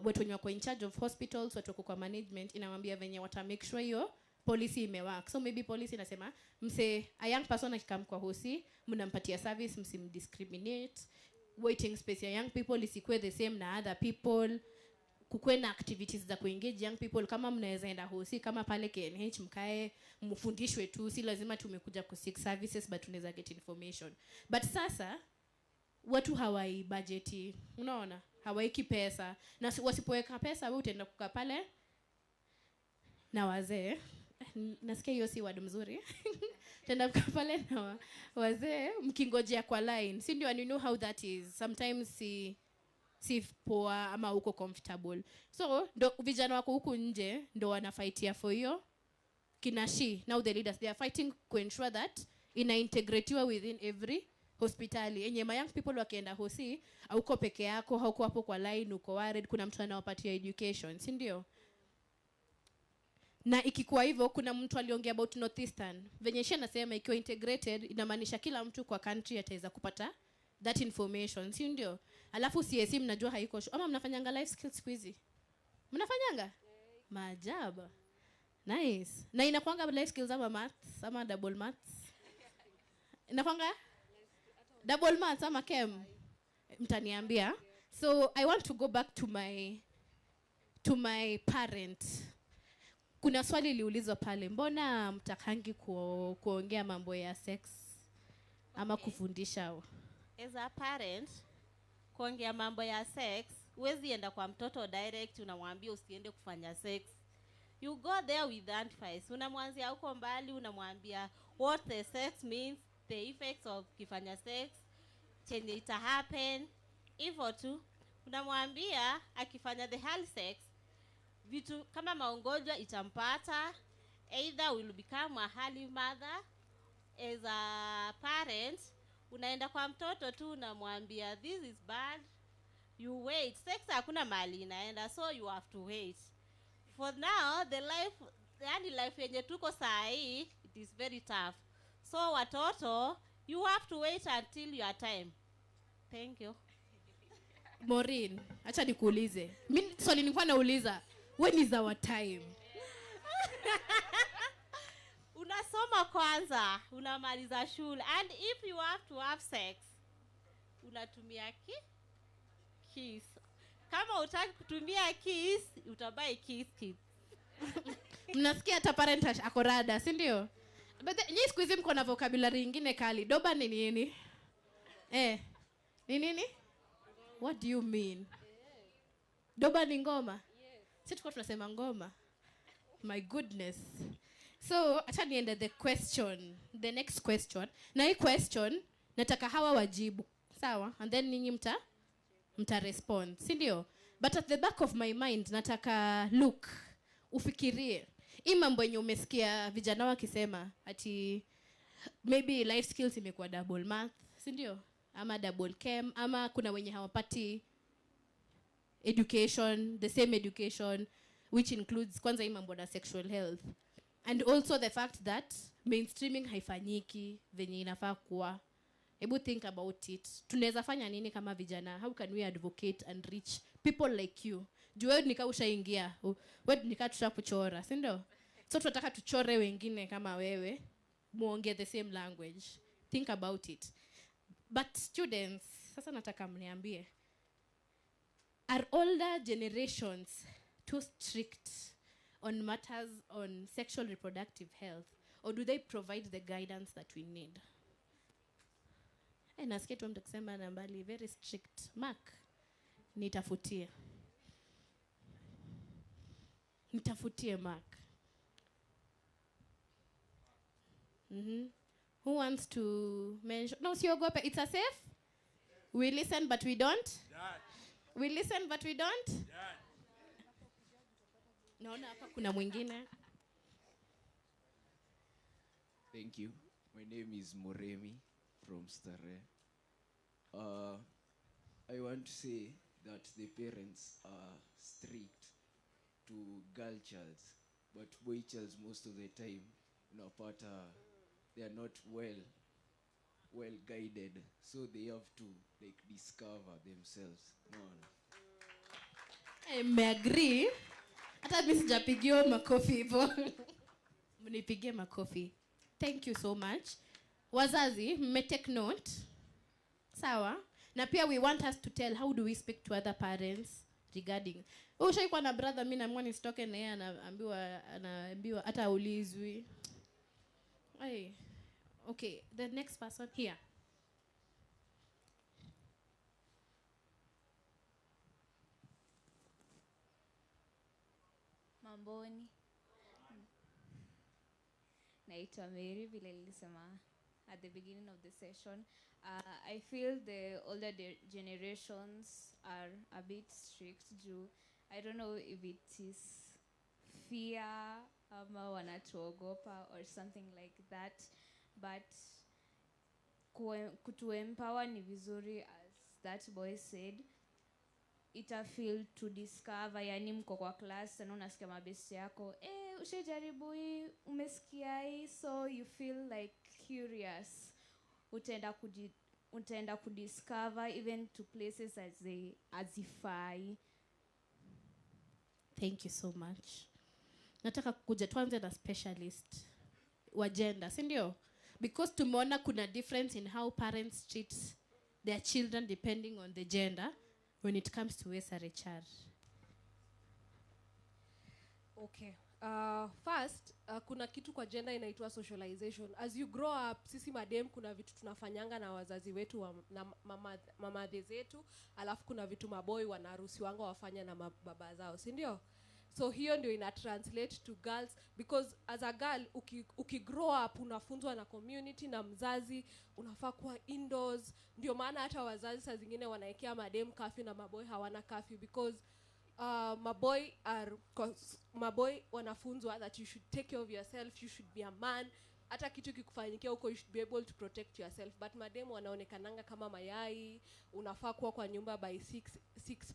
watu wenye wako in charge of hospitals, watu wako kwa management, inawaambia venye wata make sure hiyo policy imework. So maybe policy inasema a young person akikam kwa hosi, mnampatia service, msimdiscriminate, waiting space ya young people isikuwe the same na other people, kukuwe na activities za kuengage young people. Kama mnaweza enda hosi kama pale KNH, mkae mfundishwe tu, si lazima tumekuja ku seek services, but tunaweza get information. But sasa watu hawai budgeti, unaona, hawaiki pesa, na wasipoweka pesa wewe utaenda kukaa pale na wazee. Nasikia hiyo si word mzuri. Tenda kukaa pale na wazee mkingojea kwa line, si ndio? And you know how that is sometimes, si poa ama uko comfortable. So ndo vijana wako huku nje ndo wanafightia for hiyo kinashi. Now the leaders, they are fighting to ensure that integratiwa within every hospitali. Enye young people wakienda hosi, hauko peke yako, hauko hapo kwa line, uko worried, kuna mtu anawapatia education, si ndio? Na ikikuwa hivyo, kuna mtu aliongea about Northeastern. Venye shi anasema ikiwa integrated, inamaanisha kila mtu kwa country ataweza kupata that information, si ndio? Alafu CSE mnajua haiko ama mnafanyanga life skills siku hizi? Mnafanyanga? Maajabu. Nice. Na inakuanga life skills ama maths ama double maths? Inakuanga double maths ama chem? Mtaniambia. So I want to go back to my parent. Kuna swali liulizwa pale, mbona mtakangi kuongea mambo ya sex ama kufundisha?
As a parent, kuongea mambo ya sex, huwezi enda kwa mtoto direct unamwambia usiende kufanya sex. You go there with advice. Unamwanzia huko mbali, unamwambia what the sex means, the effects of kifanya sex, chenye ita happen. Hivyo tu, unamwambia akifanya the hard sex, vitu kama magonjwa itampata, either will become a holy mother. As a parent, unaenda kwa mtoto tu unamwambia this is bad, you wait. Sex hakuna mali inaenda, so you have to wait. For now, the life yenye tuko saa hii, it is very tough. So watoto, you have to wait until your time. Thank you.
Maureen, acha nikuulize. Mimi swali nilikuwa nauliza, when is our time?
Unasoma kwanza, unamaliza shule, and if you have to have sex, unatumia kiss. Kama utaki kutumia kiss, utabai kiss kit.
Mnasikia hata parent akorada, si ndio? But nyinyi siku hizi mko na vocabulary nyingine kali. Doba ni nini? Ni nini? What do you mean? Doba ni ngoma? Sisi tuko tunasema ngoma. My goodness. So, acha niende the next question. Na hii question nataka hawa wajibu. Sawa? And then ninyi mta respond. Si ndio? But at the back of my mind nataka look, ufikirie. hii mambo yenye umesikia vijana wakisema ati maybe life skills imekuwa double math, si ndio? Ama double chem, ama kuna wenye hawapati education, the same education, which includes kwanza hii mambo na sexual health. And also the fact that mainstreaming haifanyiki venye inafaa kuwa. Hebu think about it. Tunaweza fanya nini kama vijana? How can we advocate and reach people like you? Juu wewe nika ushaingia. Wewe nika tutakuchora, si ndio? So tunataka tuchore wengine kama wewe, muongee the same language. Think about it. But students, sasa nataka mniambie, are older generations too strict on matters on sexual reproductive health, or do they provide the guidance that we need? Nasikia tu mtu kusema nambali very strict. Mark, nitafutie Mark. Who wants to mention? No, siogope. It's a safe. We listen but we don't. We listen but we don't. Naona hapa kuna mwingine.
Thank you. My name is Moremi from Stare. I want to say that the parents are strict to girl childs, but boy childs most of the time, they are not well guided, so they have to like discover themselves.
I agree. Hata mimi sijapigiwa makofi hivyo. Mnipigie makofi. Thank you so much. Wazazi, take note. Sawa? Na pia we want us to tell how do we speak to other parents regarding. Ushaikuwa na brother mimi na mwani stoke na yeye anaambiwa hata ulizwi. Hey. Okay, the next person here.
Mamboni. Naitwa Mary vile nilisema at the beginning of the session. I feel the older generations are a bit strict. I don't know if it is fear ama wanatuogopa or something like that, but kutu empower ni vizuri, as that boy said. Ita feel to discover, yani mko kwa class na unasikia mabesi yako ushajaribu hii, umesikia hii, so you feel like curious. Utaenda kudiscover even to places azifai.
Thank you so much. Nataka kuja tuanze na specialist wa gender, si ndio? Because tumeona kuna difference in how parents treat their children depending on the gender when it comes to SRHR.
Okay. First, kuna kitu kwa gender inaitwa socialization. As you grow up, sisi madem kuna vitu tunafanyanga na wazazi wetu na mamadhe zetu, alafu kuna vitu maboy wanaruhusiwanga wafanya na mababa zao, si ndio? So hiyo ndio ina translate to girls, because as a girl ukigrow up unafunzwa na community na mzazi unafaa kuwa indoors. Ndio maana hata wazazi saa zingine wanaekea madem curfew na maboy hawana curfew, because maboy wanafunzwa that you should take care of yourself, you should be a man. Hata kitu kikufanyikia huko, you should be able to protect yourself. But madem wanaonekananga kama mayai, unafaa kuwa kwa nyumba by 6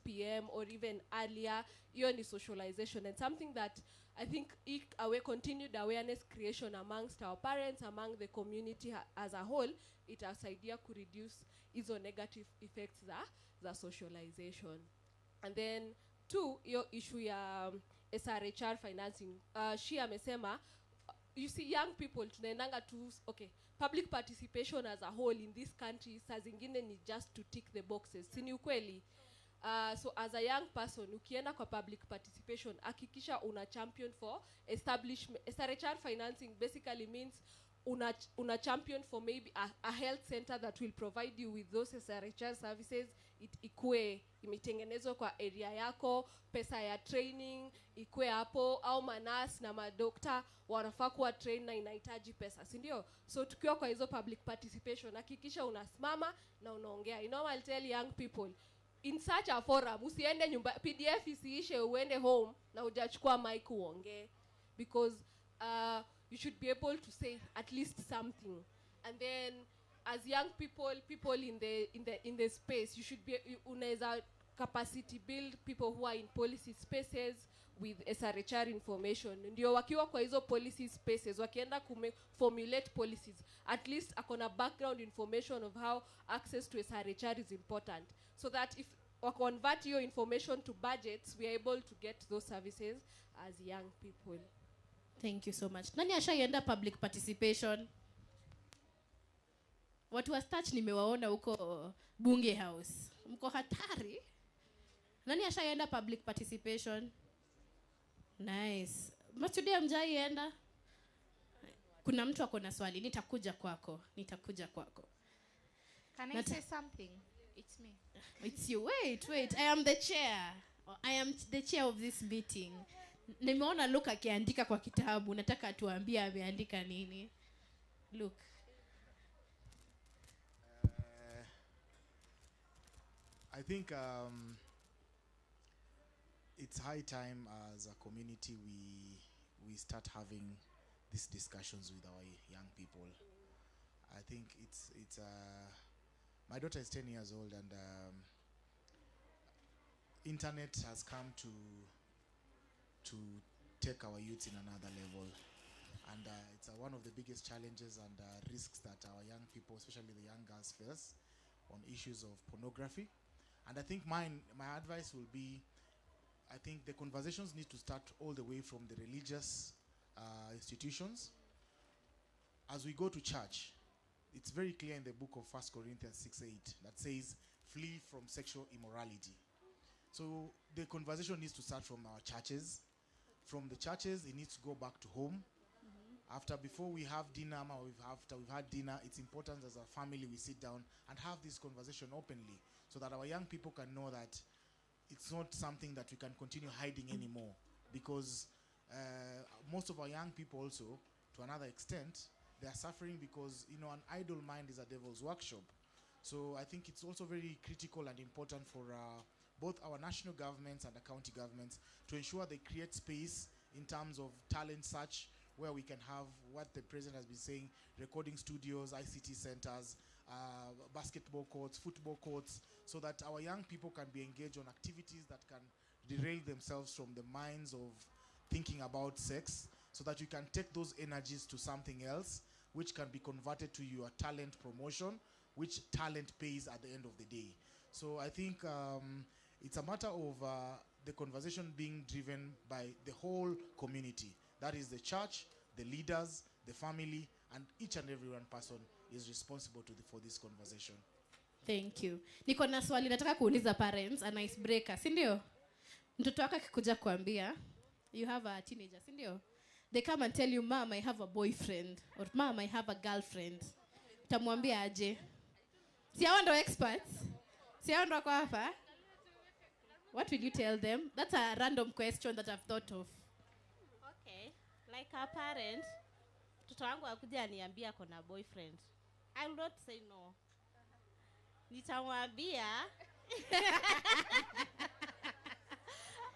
p.m. or even earlier. Hiyo ni socialization, and something that I think continued awareness creation amongst our parents, among the community as a whole, itasaidia ku reduce hizo negative effects za socialization. And then 2, hiyo issue ya SRHR financing. She amesema, you see young people tunaendanga tu, okay, public participation as a whole in this country saa zingine ni just to tick the boxes, si ni ukweli? So as a young person ukienda kwa public participation, hakikisha una champion for establishment. SRHR financing basically means una champion for maybe a health center that will provide you with those SRHR services. Ikue imetengenezwa kwa area yako, pesa ya training ikue hapo, au manas na madokta wanafaa kuwa train na inahitaji pesa, si ndio? So tukiwa kwa hizo public participation, hakikisha unasimama na unaongea. You know, I'll tell young people, in such a forum, usiende nyumba PDF isiishe uende home na hujachukua mic uongee. because you should be able to say at least something. And then as young people in the space, you should be unaweza capacity build people who are in policy spaces with SRHR information. Ndio wakiwa kwa hizo policy spaces, wakienda formulate policies, at least akona background information of how access to SRHR is important. So that if we convert your information to budgets, we are able to get those services as young people.
Thank you so much. Nani ashaienda public participation? Watu wa Stach nimewaona huko Bunge House. Mko hatari. Nani ashaienda public participation? Nice. Mstudia mjaienda? Kuna mtu ako na swali, nitakuja kwako.
Can I say something? It's me.
It's you. Wait. I am the chair. I am the chair of this meeting. Nimeona Luke akiandika kwa kitabu. Nataka tuambie ameandika nini. Look.
I think it's high time as a community we start having these discussions with our young people. I think it's my daughter is 10 years old, and internet has come to take our youth in another level, and it's one of the biggest challenges and risks that our young people, especially the young girls, face on issues of pornography. And I think my advice will be, I think the conversations need to start all the way from the religious institutions. As we go to church, it's very clear in the book of 1 Corinthians 6:8 that says, flee from sexual immorality. So the conversation needs to start from our churches. From the churches, it needs to go back to home. Before we have dinner, after we've had dinner, it's important as a family we sit down and have this conversation openly, so that our young people can know that it's not something that we can continue hiding anymore. Because most of our young people also, to another extent, they are suffering because, an idle mind is a devil's workshop. So I think it's also very critical and important for both our national governments and the county governments to ensure they create space in terms of talent search, where we can have what the president has been saying, recording studios, ICT centers, basketball courts, football courts, so that our young people can be engaged on activities that can derail themselves from the minds of thinking about sex, so that you can take those energies to something else, which can be converted to your talent promotion, which talent pays at the end of the day. So I think it's a matter of the conversation being driven by the whole community. That is the church, the leaders, the family, and each and every one person is responsible for this conversation.
Thank you. Niko na swali nataka kuuliza parents, an icebreaker, si ndio? Mtoto wako akikuja kuambia, you have a teenager, si ndio? They come and tell you, Mom, I have a boyfriend, or Mom, I have a girlfriend. Utamwambia aje? Si hao ndo experts? Si hao ndo kwa hapa? What will you tell them? That's a random question that I've thought of.
Okay, like a parent, mtoto wangu akuja aniambia ako na boyfriend, I will not say no. Nitamwambia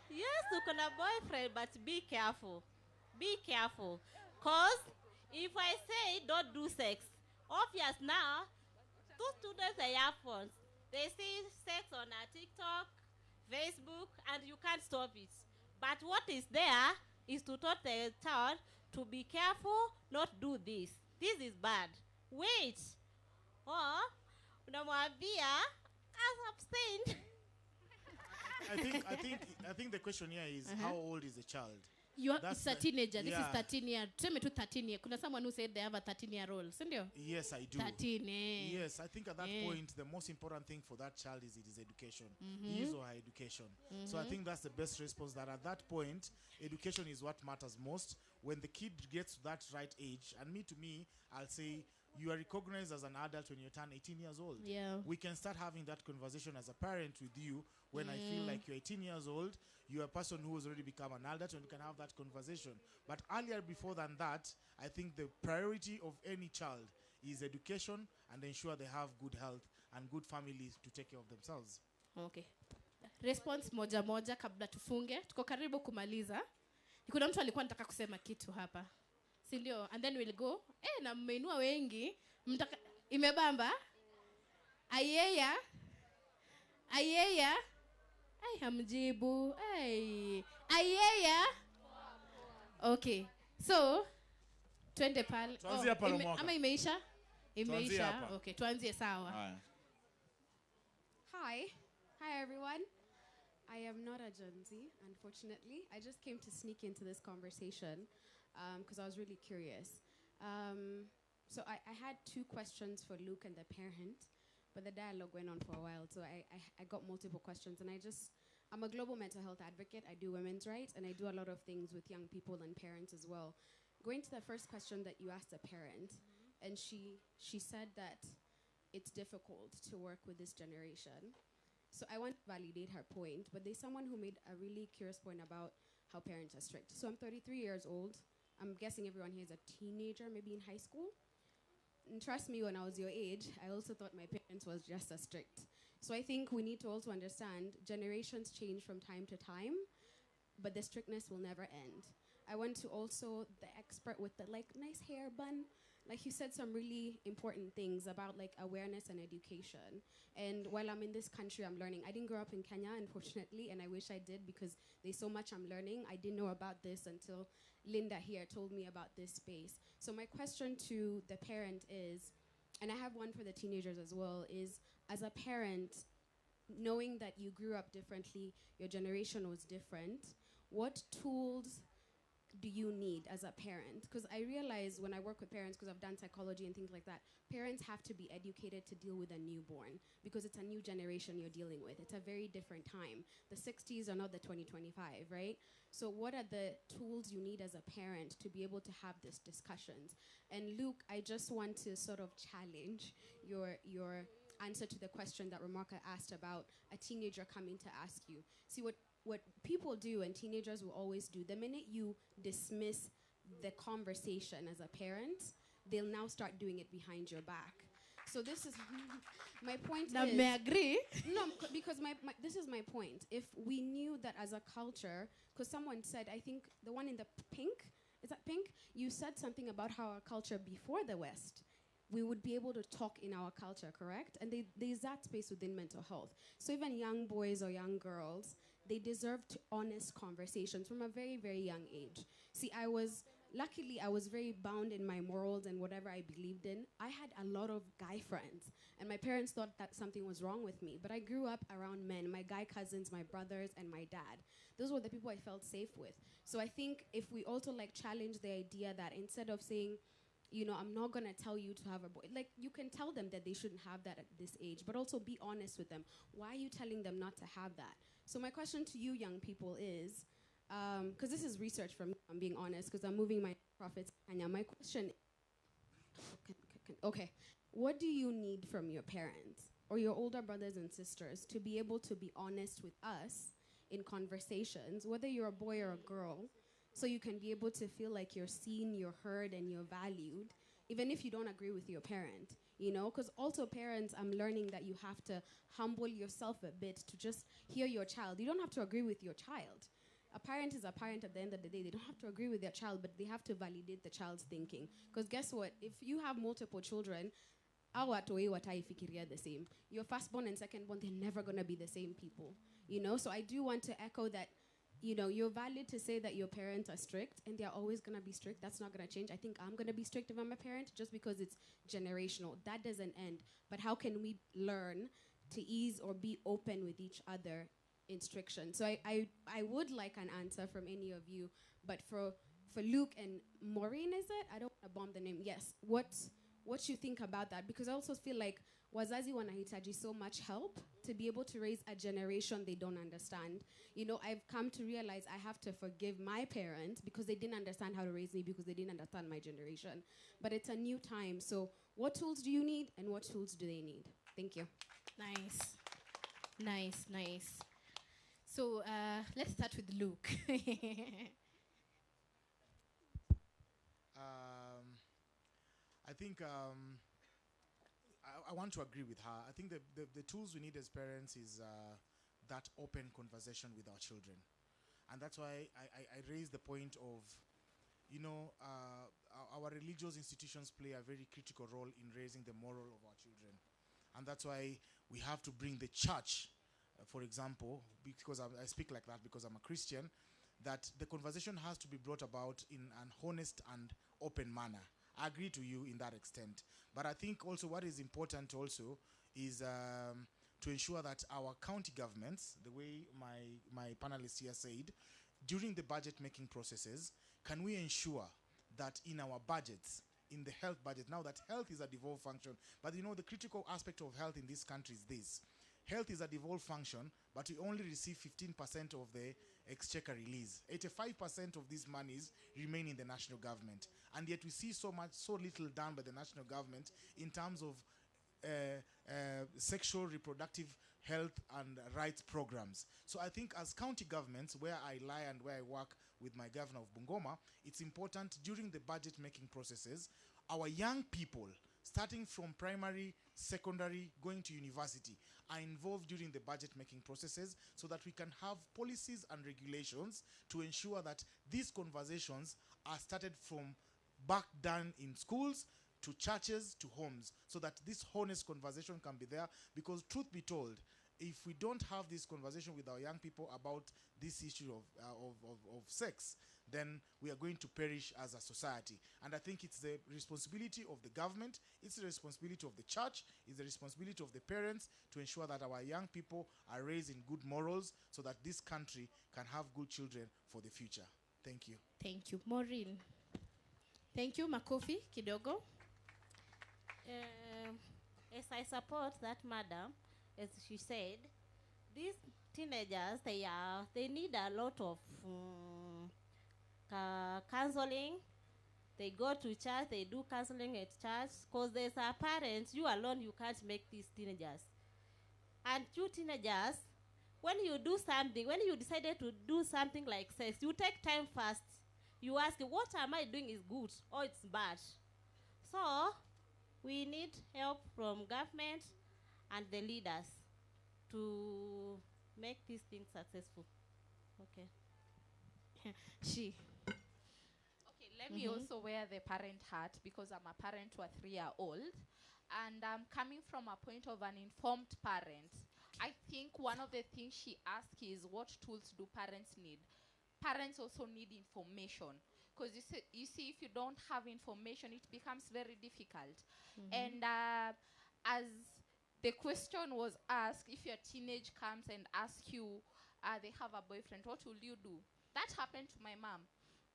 yes, uko na boyfriend, but be careful. Be careful. Cause if I say don't do sex, obvious now, two students are young phones. They see sex on TikTok, Facebook, and you can't stop it. But what is there is to taught the child to be careful, not do this. This is bad. Wait. Or unamwambia as abstained.
I think the question here is how old is the child?
It's a teenager. This is 13 years. Tell me to 13 years. Kuna someone who said they have a 13-year-old.
Yes, I do.
13.
Yes, I think at that point, the most important thing for that child is his education. His or her education. So I think that's the best response, that at that point, education is what matters most. When the kid gets to that right age, and to me, I'll say, you are recognized as an adult when you turn 18 years old.
Yeah.
We can start having that conversation as a parent with you when I feel like you're 18 years old, you're a person who has already become an adult, and you can have that conversation. But earlier, before than that, I think the priority of any child is education and ensure they have good health and good families to take care of themselves.
Okay. Response moja kabla tufunge. Tuko karibu kumaliza. kuna mtu alikuwa anataka kusema kitu hapa, si ndio? And then we'll go na mmeinua wengi mtaka, imebamba ayeya ai hamjibu ayeya. Okay, so twende pale.
Tuanzie hapa Lomoka.
Ama imeisha?
Tuanzie
Imeisha.
hapa.
Okay, tuanzie sawa.
Hi everyone. I am not a Gen Z, unfortunately. I just came to sneak into this conversation because I was really curious. So I had 2 questions for Luke and the parent, but the dialogue went on for a while, so I got multiple questions. And I'm a global mental health advocate. I do women's rights, and I do a lot of things with young people and parents as well. Going to the first question that you asked a parent, and she said that it's difficult to work with this generation. So I want to validate her point, but there's someone who made a really curious point about how parents are strict. So I'm 33 years old. I'm guessing everyone here is a teenager, maybe in high school. And trust me, when I was your age, I also thought my parents was just as strict. So I think we need to also understand generations change from time to time, but the strictness will never end. I went to also the expert with the nice hair bun. Like, you said some really important things about awareness and education. And while I'm in this country, I'm learning. I didn't grow up in Kenya, unfortunately, and I wish I did because there's so much I'm learning. I didn't know about this until Linda here told me about this space. So my question to the parent is, and I have one for the teenagers as well, is as a parent, knowing that you grew up differently, your generation was different, what tools do you need as a parent? Because I realize when I work with parents, because I've done psychology and things like that, parents have to be educated to deal with a newborn because it's a new generation you're dealing with. It's a very different time. The 60s are not the 2025, right? So what are the tools you need as a parent to be able to have these discussions? And Luke, I just want to sort of challenge your answer to the question that Ramaka asked about a teenager coming to ask you. See, what people do and teenagers will always do, the minute you dismiss the conversation as a parent, they'll now start doing it behind your back. So this is my point.
Now, may I agree?
No, because this is my point. If we knew that as a culture, because someone said, I think the one in the pink, is that pink? You said something about how our culture before the West, we would be able to talk in our culture, correct? And there's that space within mental health. So even young boys or young girls, they deserve honest conversations from a very, very young age. See, luckily, I was very bound in my morals and whatever I believed in. I had a lot of guy friends, and my parents thought that something was wrong with me. But I grew up around men, my guy cousins, my brothers, and my dad. Those were the people I felt safe with. So I think if we also challenge the idea that instead of saying, I'm not gonna tell you to have a boy. You can tell them that they shouldn't have that at this age, but also be honest with them. Why are you telling them not to have that? So my question to you young people is, because this is research from me, I'm being honest, because I'm moving my profits to Kenya. My question, okay, what do you need from your parents or your older brothers and sisters to be able to be honest with us in conversations, whether you're a boy or a girl, so you can be able to feel like you're seen, you're heard, and you're valued, even if you don't agree with your parent, Because also parents, I'm learning that you have to humble yourself a bit to just hear your child. You don't have to agree with your child. A parent is a parent at the end of the day. They don't have to agree with their child, but they have to validate the child's thinking. Because guess what? If you have multiple children, the same. Your firstborn and secondborn, they're never going to be the same people. So I do want to echo that you're valid to say that your parents are strict and they're always going to be strict. That's not going to change. I think I'm going to be strict if I'm a parent just because it's generational. That doesn't end. But how can we learn to ease or be open with each other in striction? So I would like an answer from any of you. But for Luke and Maureen, is it? I don't want to bomb the name. Yes. What you think about that? Because I also feel like wazazi wanahitaji so much help to be able to raise a generation they don't understand. I've come to realize I have to forgive my parents because they didn't understand how to raise me because they didn't understand my generation. But it's a new time. So what tools do you need and what tools do they need? Thank you.
Nice. So let's start with Luke.
I think I want to agree with her. I think the tools we need as parents is that open conversation with our children. And that's why I raised the point of, you know, our religious institutions play a very critical role in raising the moral of our children. And that's why we have to bring the church, for example, because I speak like that because I'm a Christian, that the conversation has to be brought about in an honest and open manner. I agree to you in that extent. But I think also what is important also is to ensure that our county governments, the way my panelists here said, during the budget making processes, can we ensure that in our budgets, in the health budget, now that health is a devolved function, but you know the critical aspect of health in this country is this. Health is a devolved function, but we only receive 15% of the exchequer release. 85% of these monies remain in the national government. And yet we see so little done by the national government in terms of sexual reproductive health and rights programs. So I think as county governments, where I lie and where I work with my governor of Bungoma, it's important during the budget making processes, our young people, starting from primary, secondary, going to university, are involved during the budget making processes so that we can have policies and regulations to ensure that these conversations are started from back down in schools to churches to homes, so that this honest conversation can be there. Because truth be told, if we don't have this conversation with our young people about this issue of sex, then we are going to perish as a society. And I think it's the responsibility of the government, it's the responsibility of the church, it's the responsibility of the parents to ensure that our young people are raised in good morals so that this country can have good children for the future. Thank you.
Thank you. Maureen. Thank you. Makofi kidogo.
Yes, I support that madam. As she said, these teenagers, they need a lot of counseling. They go to church, they do counseling at church, because there's a parents, you alone, you can't make these teenagers. And you teenagers, when you do something, when you decided to do something like sex, you take time first. You ask, what am I doing is good or it's bad? So, we need help from government and the leaders to make these things successful. Okay.
She.
Okay, let me also wear the parent hat because I'm a parent to a 3-year-old. And I'm coming from a point of an informed parent. I think one of the things she asked is, what tools do parents need? Parents also need information. Because you see, if you don't have information, it becomes very difficult. And as the question was asked, if your teenage comes and asks you, they have a boyfriend, what will you do? That happened to my mom.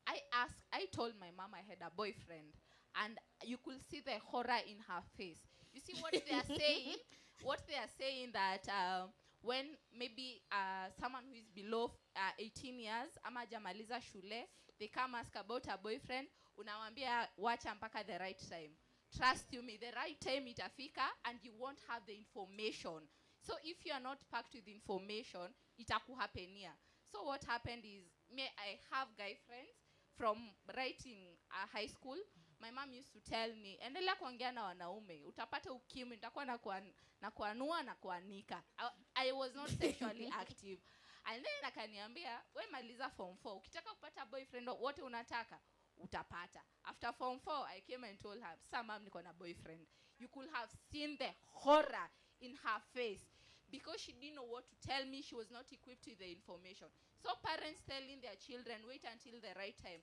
I told my mom I had a boyfriend, and you could see the horror in her face. You see what they are saying? What they are saying that when maybe someone who is below 18 years, ama jamaliza shule, they come ask about a boyfriend, unawambia wacha mpaka the right time. Trust you me, the right time itafika and you won't have the information. So if you are not packed with information, itakuhapenia. So what happened is, I have guy friends from right in high school. My mom used to tell me, endelea kuongea na wanaume, utapata ukimwi, nitakuwa na kuanua na kuanika. I was not sexually active. And then akaniambia, we maliza form 4, ukitaka kupata boyfriend wote unataka, utapata. After form 4, I came and told her, "Sa mom niko na boyfriend." You could have seen the horror in her face. Because she didn't know what to tell me, she was not equipped with the information. So parents telling their children, wait until the right time.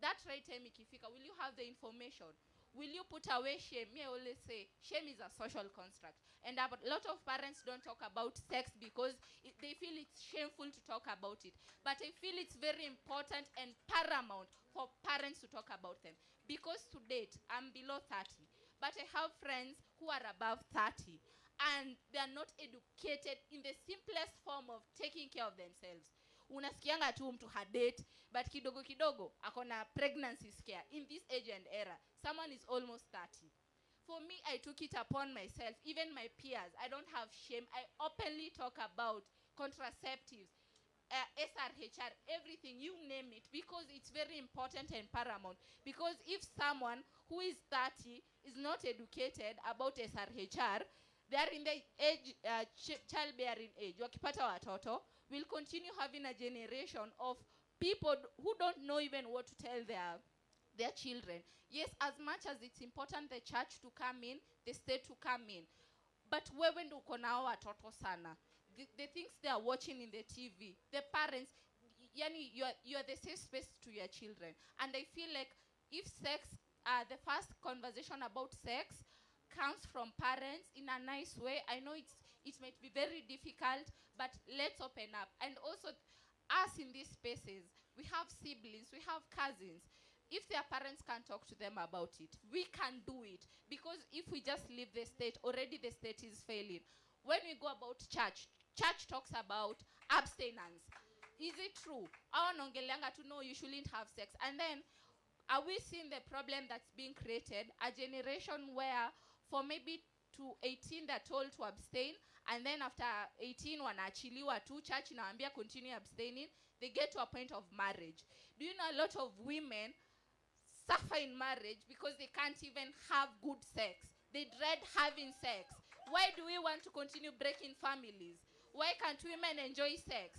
That right time ikifika, will you have the information? Will you put away shame? Me, I always say, shame is a social construct. And a lot of parents don't talk about sex because they feel it's shameful to talk about it. But I feel it's very important and paramount for parents to talk about them. Because to date, I'm below 30. But I have friends who are above 30. And they are not educated in the simplest form of taking care of themselves. Unasikianga tu mtu hadate, but kidogo kidogo akona pregnancy scare. In this age and era, someone is almost 30. For me, I took it upon myself, even my peers. I don't have shame. I openly talk about contraceptives, SRHR, everything, you name it, because it's very important and paramount. Because if someone who is 30 is not educated about SRHR, they are in the age, childbearing age. Wakipata watoto, we'll continue having a generation of people who don't know even what to tell their children. Yes, as much as it's important the church to come in, the state to come in, but wewe ndo uko nao watoto sana. The things they are watching in the TV, the parents, yani you are the safe space to your children. And I feel like if sex, the first conversation about sex comes from parents in a nice way, I know it might be very difficult, but let's open up. And also, us in these spaces, we have siblings, we have cousins. If their parents can't talk to them about it, we can do it. Because if we just leave the state, already the state is failing. When we go about church talks about abstinence. Is it true? Our nongelianga to know you shouldn't have sex. And then, are we seeing the problem that's being created? A generation where for maybe to 18 they're told to abstain, and then after 18 wanaachiliwa tu, church inaambia continue abstaining, they get to a point of marriage. Do you know a lot of women suffer in marriage because they can't even have good sex? They dread having sex. Why do we want to continue breaking families? Why can't women enjoy sex?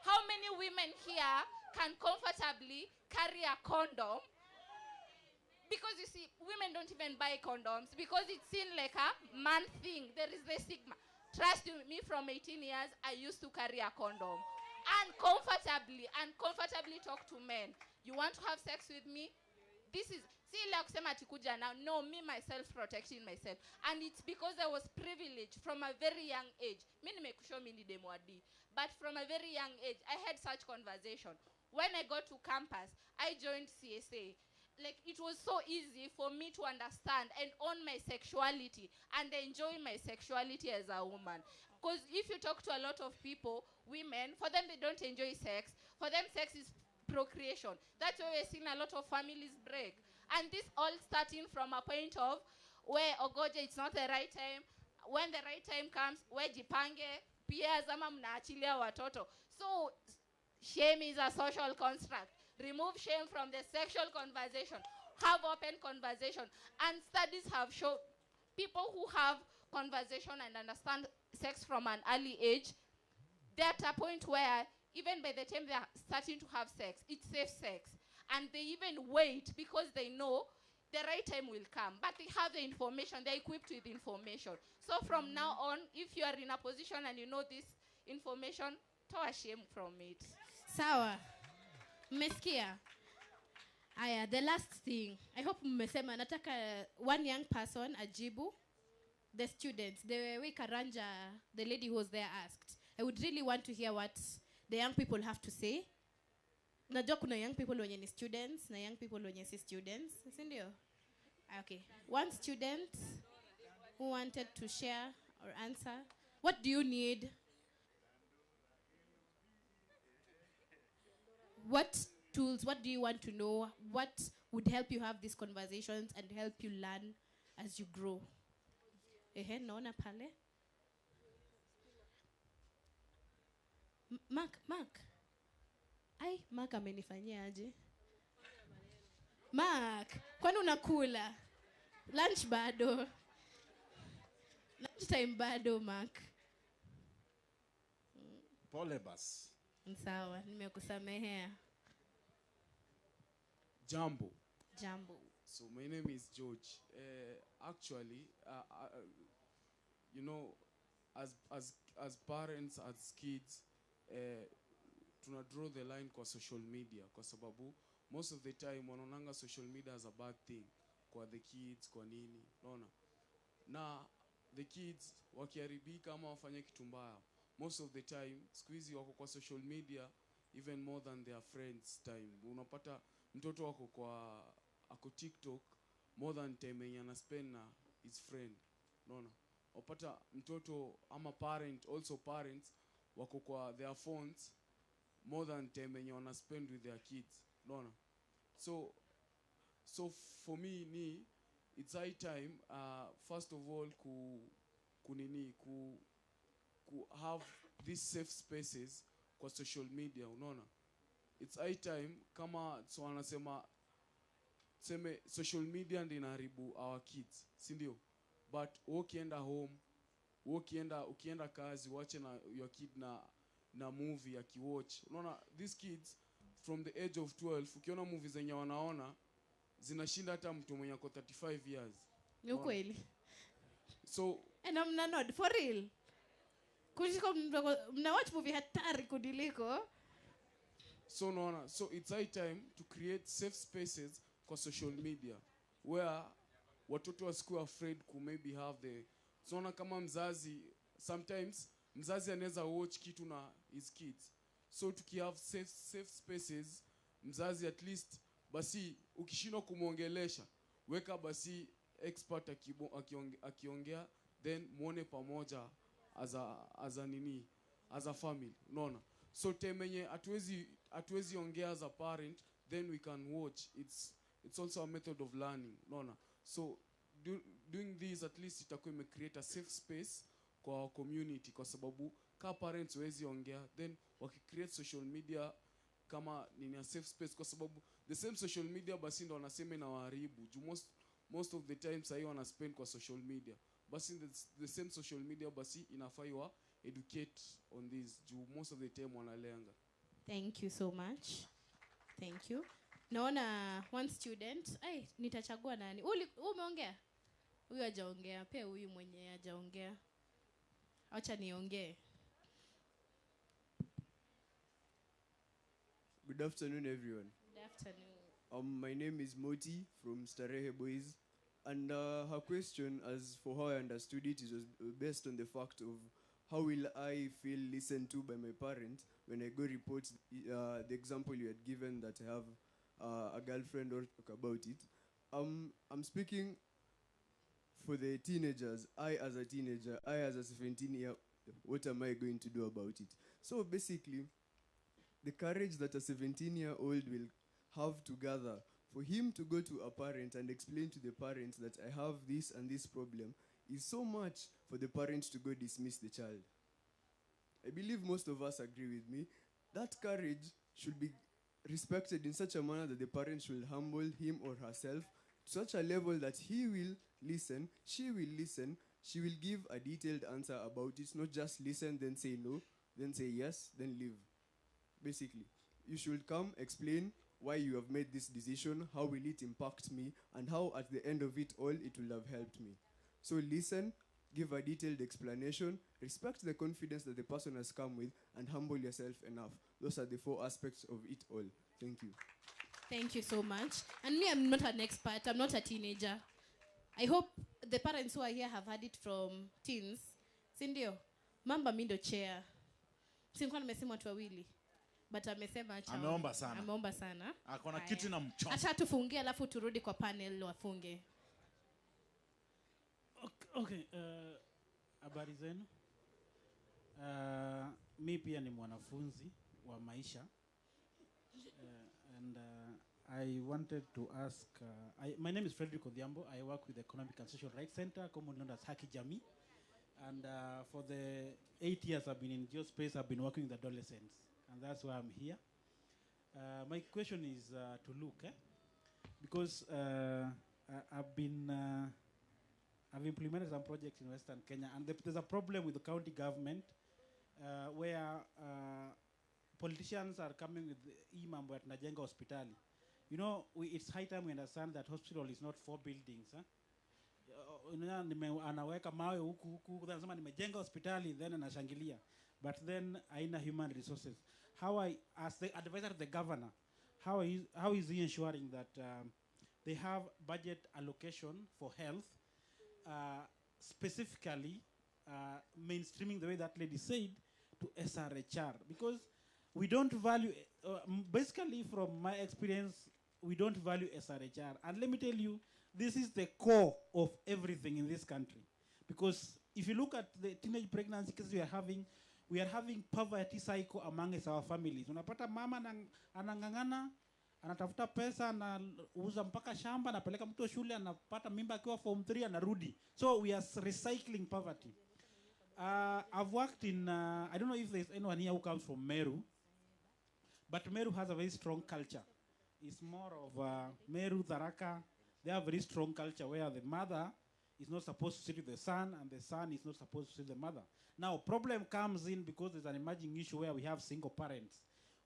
How many women here can comfortably carry a condom? Because you see, women don't even buy condoms because it's seen like a man thing. There is the stigma. Trust me, from 18 years, I used to carry a condom. And comfortably talk to men. You want to have sex with me? This is, see like kusema tikuja now. No, me myself protecting myself. And it's because I was privileged from a very young age. But from a very young age, I had such conversation. When I got to campus, I joined CSA. Like, it was so easy for me to understand and own my sexuality and enjoy my sexuality as a woman. Because if you talk to a lot of people, women, for them they don't enjoy sex. For them sex is procreation. That's why we're seeing a lot of families break. And this all starting from a point of where ogoje, it's not the right time. When the right time comes, where jipange, pia zama mnaachilia watoto. So shame is a social construct. Remove shame from the sexual conversation. Have open conversation. And studies have shown people who have conversation and understand sex from an early age, they're at a point where even by the time they're starting to have sex, it's safe sex. And they even wait because they know the right time will come. But they have the information, they're equipped with information. So from now on, if you are in a position and you know this information, toa shame from it.
Sawa. Mmesikia? Aya, the last thing. I hope mmesema nataka one young person ajibu. The students, the way Karanja, the lady who was there, asked. I would really want to hear what the young people have to say. Najua kuna young people wenye ni students na young people wenye si students. Si ndio? Okay. One student who wanted to share or answer. What do you need? What tools, what do you want to know? What would help you have these conversations and help you learn as you grow? Naona pale. Mark. Ai, Mark amenifanyia aje? Mark, kwani unakula? Lunch bado. Lunch time bado, Mark.
Pole bas.
Sawa, nimekusamehea.
Jambo.
So my name is George. Actually, you know, as parents, as kids, tuna draw the line kwa social media kwa sababu most of the time wanaonanga social media as a bad thing kwa the kids, kwa nini, unaona? Na the kids wakiharibika ama wafanye kitu mbaya, most of the time siku hizi wako kwa social media even more than their friends time. Unapata mtoto wako ako TikTok more than time yenye ana spend na his friend, unaona? Unapata mtoto ama also parents wako kwa their phones more than time yenye wana spend with their kids, unaona? So for me it's high time first of all ku have these safe spaces kwa social media, unaona? It's high time kama so wanasema seme social media ndio inaharibu our kids, si ndio? But ukienda home, ukienda kazi, uache na your kid na na movie akiwatch. Unaona these kids from the age of 12 ukiona movie zenye wanaona zinashinda hata mtu mwenye ako 35 years.
Ni ukweli.
So
and I'm not for real. Kuliko mna watch movie hatari kudiliko.
So unaona, so it's high time to create safe spaces kwa social media where watoto wasikuwe afraid ku maybe have the, so unaona kama mzazi sometimes mzazi anaweza watch kitu na his kids, so tukihave safe spaces mzazi at least basi ukishindwa kumuongelesha weka basi expert akiongea then muone pamoja as a nini as a family, unaona. So temenye atuwezi ongea as a parent, then we can watch. It's also a method of learning, unaona. So doing this at least itakuwa ime create a safe space kwa community, kwa sababu ka parents wezi ongea then wakicreate social media kama nini a safe space, kwa sababu the same social media basi ndo wanasema inawaharibu. Most of the time sahi wana spend kwa social media, basi the same social media basi inafaa educate on this juu most of the time wanalenga.
Thank you so much. Thank you. Naona one student, nitachagua nani? Umeongea? Huyu hajaongea. Pia huyu mwenye hajaongea. Acha niongee.
Good afternoon, everyone.
Good afternoon.
My name is Moti from Starehe Boys, and her question, as for how I understood it, was based on the fact of how will I feel listened to by my parents when I go report the example you had given that I have a girlfriend or talk about it. I'm speaking for the teenagers. I as a teenager, I as a 17-year, what am I going to do about it? So basically, the courage that a 17-year-old will have to gather for him to go to a parent and explain to the parent that I have this and this problem is so much for the parent to go dismiss the child. I believe most of us agree with me. That courage should be respected in such a manner that the parent should humble him or herself to such a level that he will listen, she will listen, she will give a detailed answer about it, not just listen, then say no, then say yes, then leave. Basically, you should come, explain why you have made this decision, how will it impact me, and how at the end of it all it will have helped me. So listen, give a detailed explanation, respect the confidence that the person has come with, and humble yourself enough. Those are the 4 aspects of it all. Thank you.
Thank you so much. And me, I'm not an expert. I'm not a teenager. I hope the parents who are here have heard it from teens. Sindio, mamba mindo chair. Sinikuwa nimesema watu wawili. But amesema acha.
Ameomba sana.
Ameomba sana.
Akona kiti na mchongo.
Acha tufungie alafu turudi kwa panel wafunge.
Okay, habari zenu. Mi pia ni mwanafunzi wa maisha. And I wanted to ask, my name is Frederick Odhiambo. I work with the Economic and Social Rights Center, commonly known as Haki Jamii. And for the 8 years I've been in geospace, I've been working with adolescents. And that's why I'm here. My question is to Luke, because I've implemented some projects in Western Kenya, and there's a problem with the county government where politicians are coming with mambo ya tunajenga hospitali. You know, it's high time we understand that hospital is not 4 buildings. Anaweka mawe huku, anasema nimejenga hospitali, then anashangilia. But then haina human resources. As the advisor to the governor, how is he ensuring that they have budget allocation for health, specifically mainstreaming the way that lady said to SRHR? Because we don't value, basically from my experience, we don't value SRHR. And let me tell you, this is the core of everything in this country. Because if you look at the teenage pregnancy cases we are having poverty cycle amongst our families. Unapata mama anangangana, anatafuta pesa, anauza mpaka shamba, anapeleka mtu shule, anapata mimba akiwa form 3 anarudi. So we are recycling poverty. I've worked in, I don't know if there's anyone here who comes from Meru, but Meru has a very strong culture. It's more of Meru, Tharaka, they have a very strong culture where the mother is not supposed to sit with the son, and the son is not supposed to sit with the mother. Now, problem comes in because there's an emerging issue where we have single parents,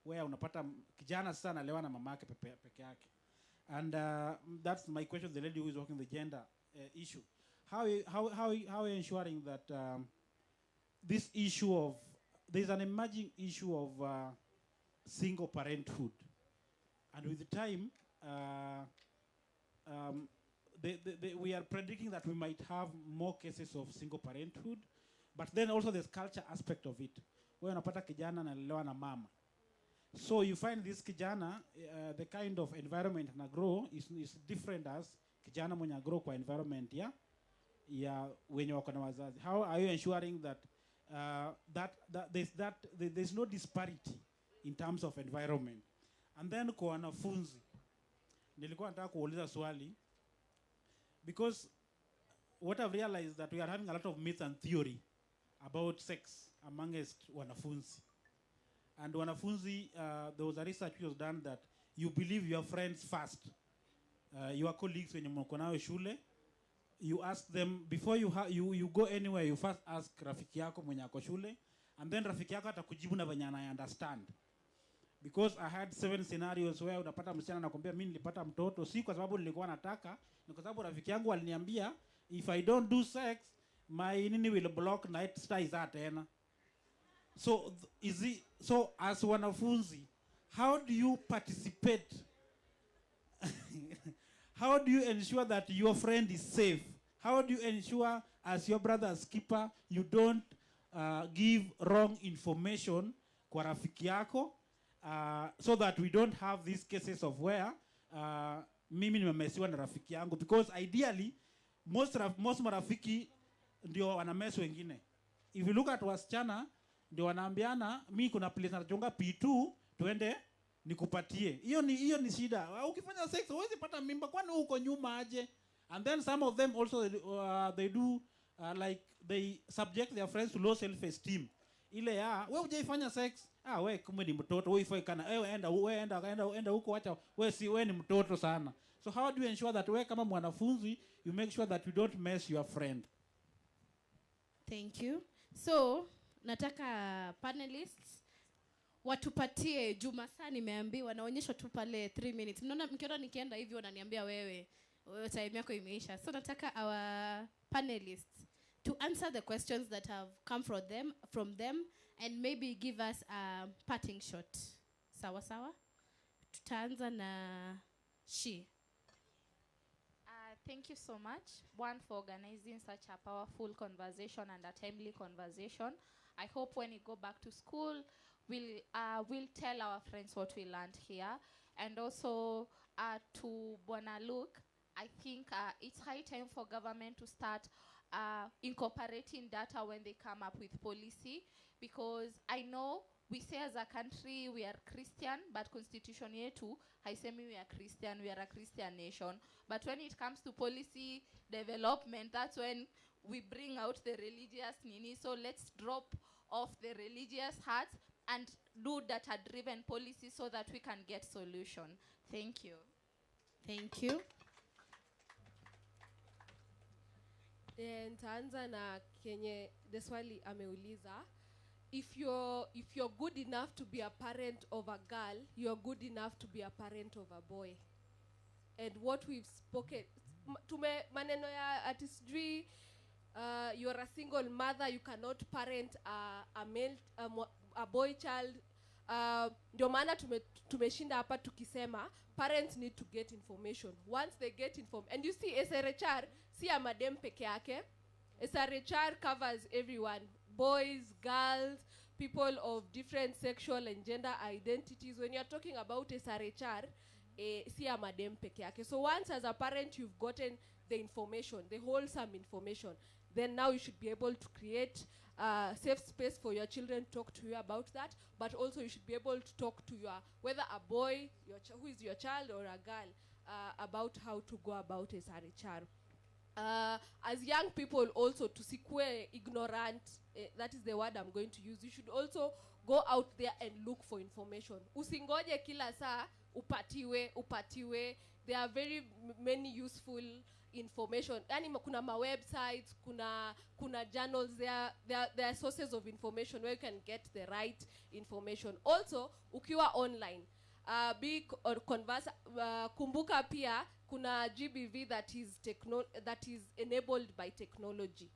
where unapata kijana sasa analewa na mama yake peke yake. And that's my question to the lady who is working the gender issue. How are you ensuring that this issue of, there's an emerging issue of single parenthood, and with the time, we are predicting that we might have more cases of single parenthood, but then also there's culture aspect of it, where unapata kijana analelewa na mama. So you find this kijana, the kind of environment na grow is different as kijana mwenye grow kwa environment ya wenye wako na wazazi. How are you ensuring that there's no disparity in terms of environment? And then kwa wanafunzi, nilikuwa nataka kuuliza swali, because what I've realized that we are having a lot of myths and theory about sex amongst wanafunzi. And wanafunzi, there was a research which was done that you believe your friends first, your colleagues when you mko shule. You ask them before you go anywhere. You first ask rafiki yako mwenye ako shule, and then rafiki yako atakujibu na venye ana understand. Because I had 7 scenarios where unapata msichana anakuambia mimi nilipata mtoto si kwa sababu nilikuwa nataka, ni kwa sababu rafiki yangu aliniambia if I don't do sex my nini will block night stars tena. So so as wanafunzi, how do you participate? How do you ensure that your friend is safe? How do you ensure, as your brother's keeper, you don't give wrong information kwa rafiki yako, so that we don't have these cases of where mimi nimemesiwa na rafiki yangu? Because ideally, most marafiki ndio wanamesi wengine. If you look at wasichana, ndio wanaambiana, mi kuna place nachonga P2, tuende nikupatie. Hiyo ni shida. Ukifanya sex huwezi pata mimba, kwani uko nyuma aje? And then some of them also they do like they subject their friends to low self esteem. Ile wewe hujaifanya sex, wewe kumbe ni mtoto, wewe ifai kana wewe enda huko, acha wewe ni mtoto sana. So how do you ensure that wewe kama mwanafunzi you make sure that you don't mess your friend?
Thank you. So nataka panelists watupatie juma saa nimeambiwa naonyeshwa tu pale 3 minutes. Mkiona nikienda hivi wananiambia wewe time yako imeisha. So nataka our panelists to answer the questions that have come from them and maybe give us a parting shot. Sawa sawa? Tutaanza na She.
Thank you so much, one, for organizing such a powerful conversation and a timely conversation. I hope when you go back to school, we'll tell our friends what we learned here. And also to Bwana Luke, I think it's high time for government to start incorporating data when they come up with policy, because I know we say as a country we are Christian, but constitution yetu haisemi we are Christian, we are a Christian nation. But when it comes to policy development, that's when we bring out the religious nini. So let's drop off the religious hats and do data-driven policy so that we can get solution. Thank you.
Thank you.
Nitaanza na kenye the swali ameuliza. If you're good enough to be a parent of a girl, you're good enough to be a parent of a boy. And what we've spoken, maneno ya artistry, you're a single mother, you cannot parent a boy child. Ndio maana tumeshinda hapa tukisema parents need to get information. Once they get and you see SRHR si ya madem peke yake. SRHR covers everyone, boys, girls, people of different sexual and gender identities. When you're talking about SRHR, si ya madem peke yake. So once as a parent you've gotten the information, the wholesome information, then now you should be able to create a safe space for your children to talk to you about that, but also you should be able to talk to whether a boy, who is your child, or a girl, about how to go about SRHR. As young people also, to sikue ignorant, that is the word I'm going to use, you should also go out there and look for information. Usingoje kila saa upatiwe. there are very many useful information. Yani kuna ma websites, kuna journals, there are sources of information where you can get the right information. Also, ukiwa online, kumbuka pia kuna GBV that is enabled by technology.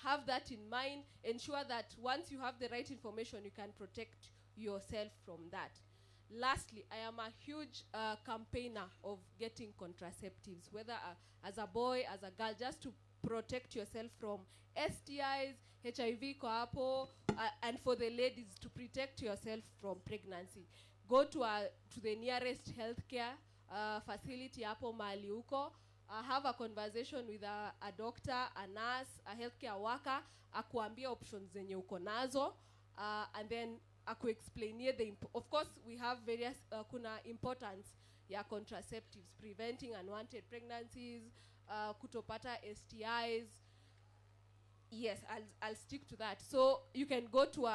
Have that in mind. Ensure that once you have the right information, you can protect yourself from that. Lastly, I am a huge campaigner of getting contraceptives, whether as a boy, as a girl, just to protect yourself from STIs, HIV, and for the ladies to protect yourself from pregnancy. Go to the nearest healthcare facility hapo mahali uko. Have a conversation with a doctor, a nurse, a healthcare worker, akuambie options zenye uko nazo, and then aku-explainie of course we have various kuna importance ya contraceptives, preventing unwanted pregnancies, kutopata STIs. Yes, I'll stick to that. So you can go to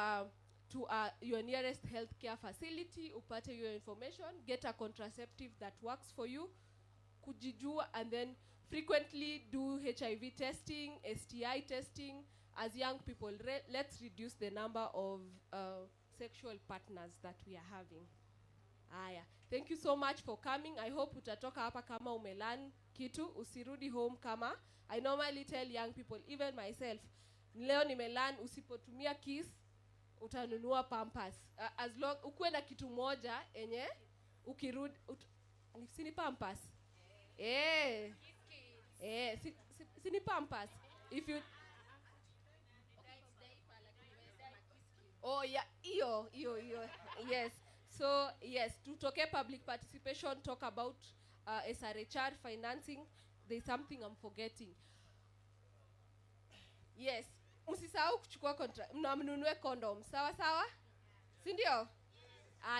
your nearest healthcare facility, upate your information, get a contraceptive that works for you, kujijua, and then frequently do HIV testing, STI testing. As young people, let's reduce the number of sexual partners that we are having. Aya, thank you so much for coming. I hope utatoka hapa kama umelan kitu, usirudi home kama. I normally tell young people, even myself, leo nimelan usipotumia kiss, utanunua pampers. As long ukuwe na kitu moja enye ukirudi sini pampers. Sini pampers. If you Oh yeah, iyo. Yes. So yes, to talk public participation, talk about SRHR financing. There's something I'm forgetting. Yes. Msisahau kuchukua mnunue condom. Sawa? Sindio?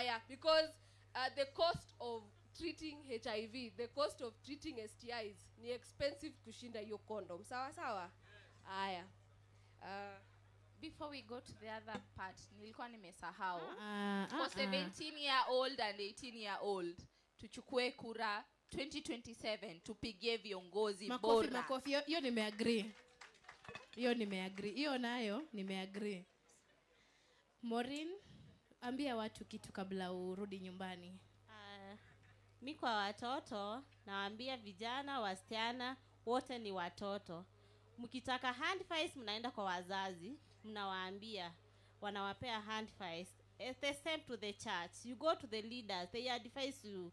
Yeah, because the cost of treating HIV, the cost of treating STIs ni expensive kushinda your condom. Sawa? Yeah.
Before we go to the other part, nilikuwa nimesahau. For 17-year-old and 18-year-old, tuchukue kura 2027 tupigie viongozi bora.
Makofi. Hiyo nimeagree. Hiyo nayo nimeagree. Maureen, ambia watu kitu kabla urudi nyumbani.
Mi kwa watoto nawaambia vijana, wasichana wote ni watoto. Mkitaka handfiles mnaenda kwa wazazi, mnawaambia, wanawapea handfiles. It's the same to the church. You go to the leaders, they advise you.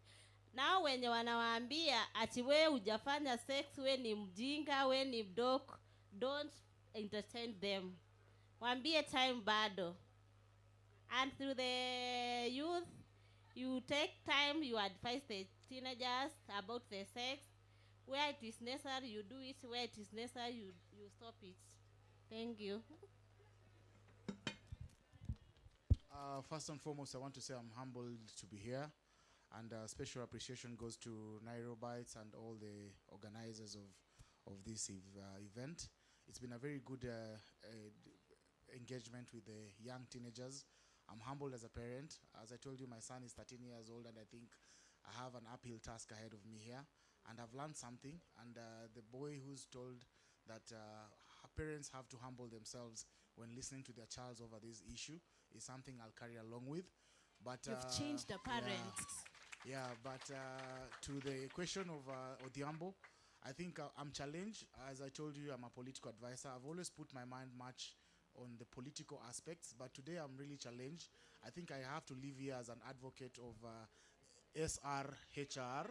Now wenye wanawaambia ati we hujafanya sex, we ni mjinga, we ni mdok, don't entertain them. Waambie time bado. And through the youth, you take time, you advise the teenagers about the sex. Where it is necessary, you do it. Where it is necessary, you stop it. Thank you.
First and foremost, I want to say I'm humbled to be here. And special appreciation goes to Nairobites and all the organizers of this event. It's been a very good engagement with the young teenagers. I'm humbled as a parent. As I told you, my son is 13 years old, and I think I have an uphill task ahead of me here. And I've learned something. And the boy who's told that parents have to humble themselves when listening to their child over this issue is something I'll carry along with. But
you've changed the parents.
Yeah, but to the question of Odhiambo, I think I'm challenged. As I told you, I'm a political advisor. I've always put my mind much on the political aspects, but today I'm really challenged. I think I have to live here as an advocate of SRHR.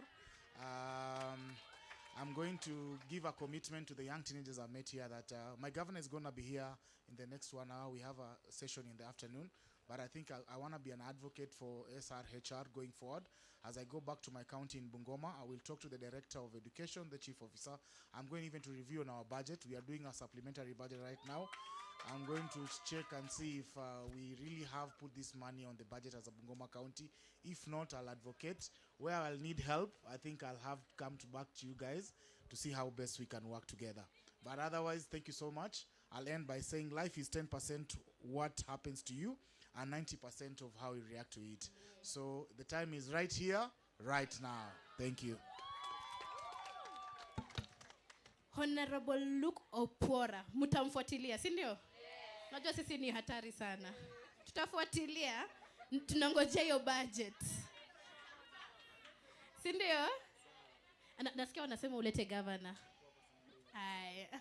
I'm going to give a commitment to the young teenagers I met here that my governor is going to be here in the next 1 hour. We have a session in the afternoon. But I think I want to be an advocate for SRHR going forward. As I go back to my county in Bungoma, I will talk to the Director of Education, the Chief Officer. I'm going even to review on our budget. We are doing a supplementary budget right now. I'm going to check and see if we really have put this money on the budget as a Bungoma County. If not, I'll advocate. Where I'll need help, I think I'll have to come back to you guys to see how best we can work together. But otherwise, thank you so much. I'll end by saying life is 10% what happens to you and 90% of how you react to it. So the time is right here, right now. Thank you.
Honorable Luke Opora. Mtamfuatilia, si ndio? Najua sisi ni hatari sana. Tutafuatilia, tunangojea hiyo budget. Si ndio? Nasikia wanasema ulete governor. Haya.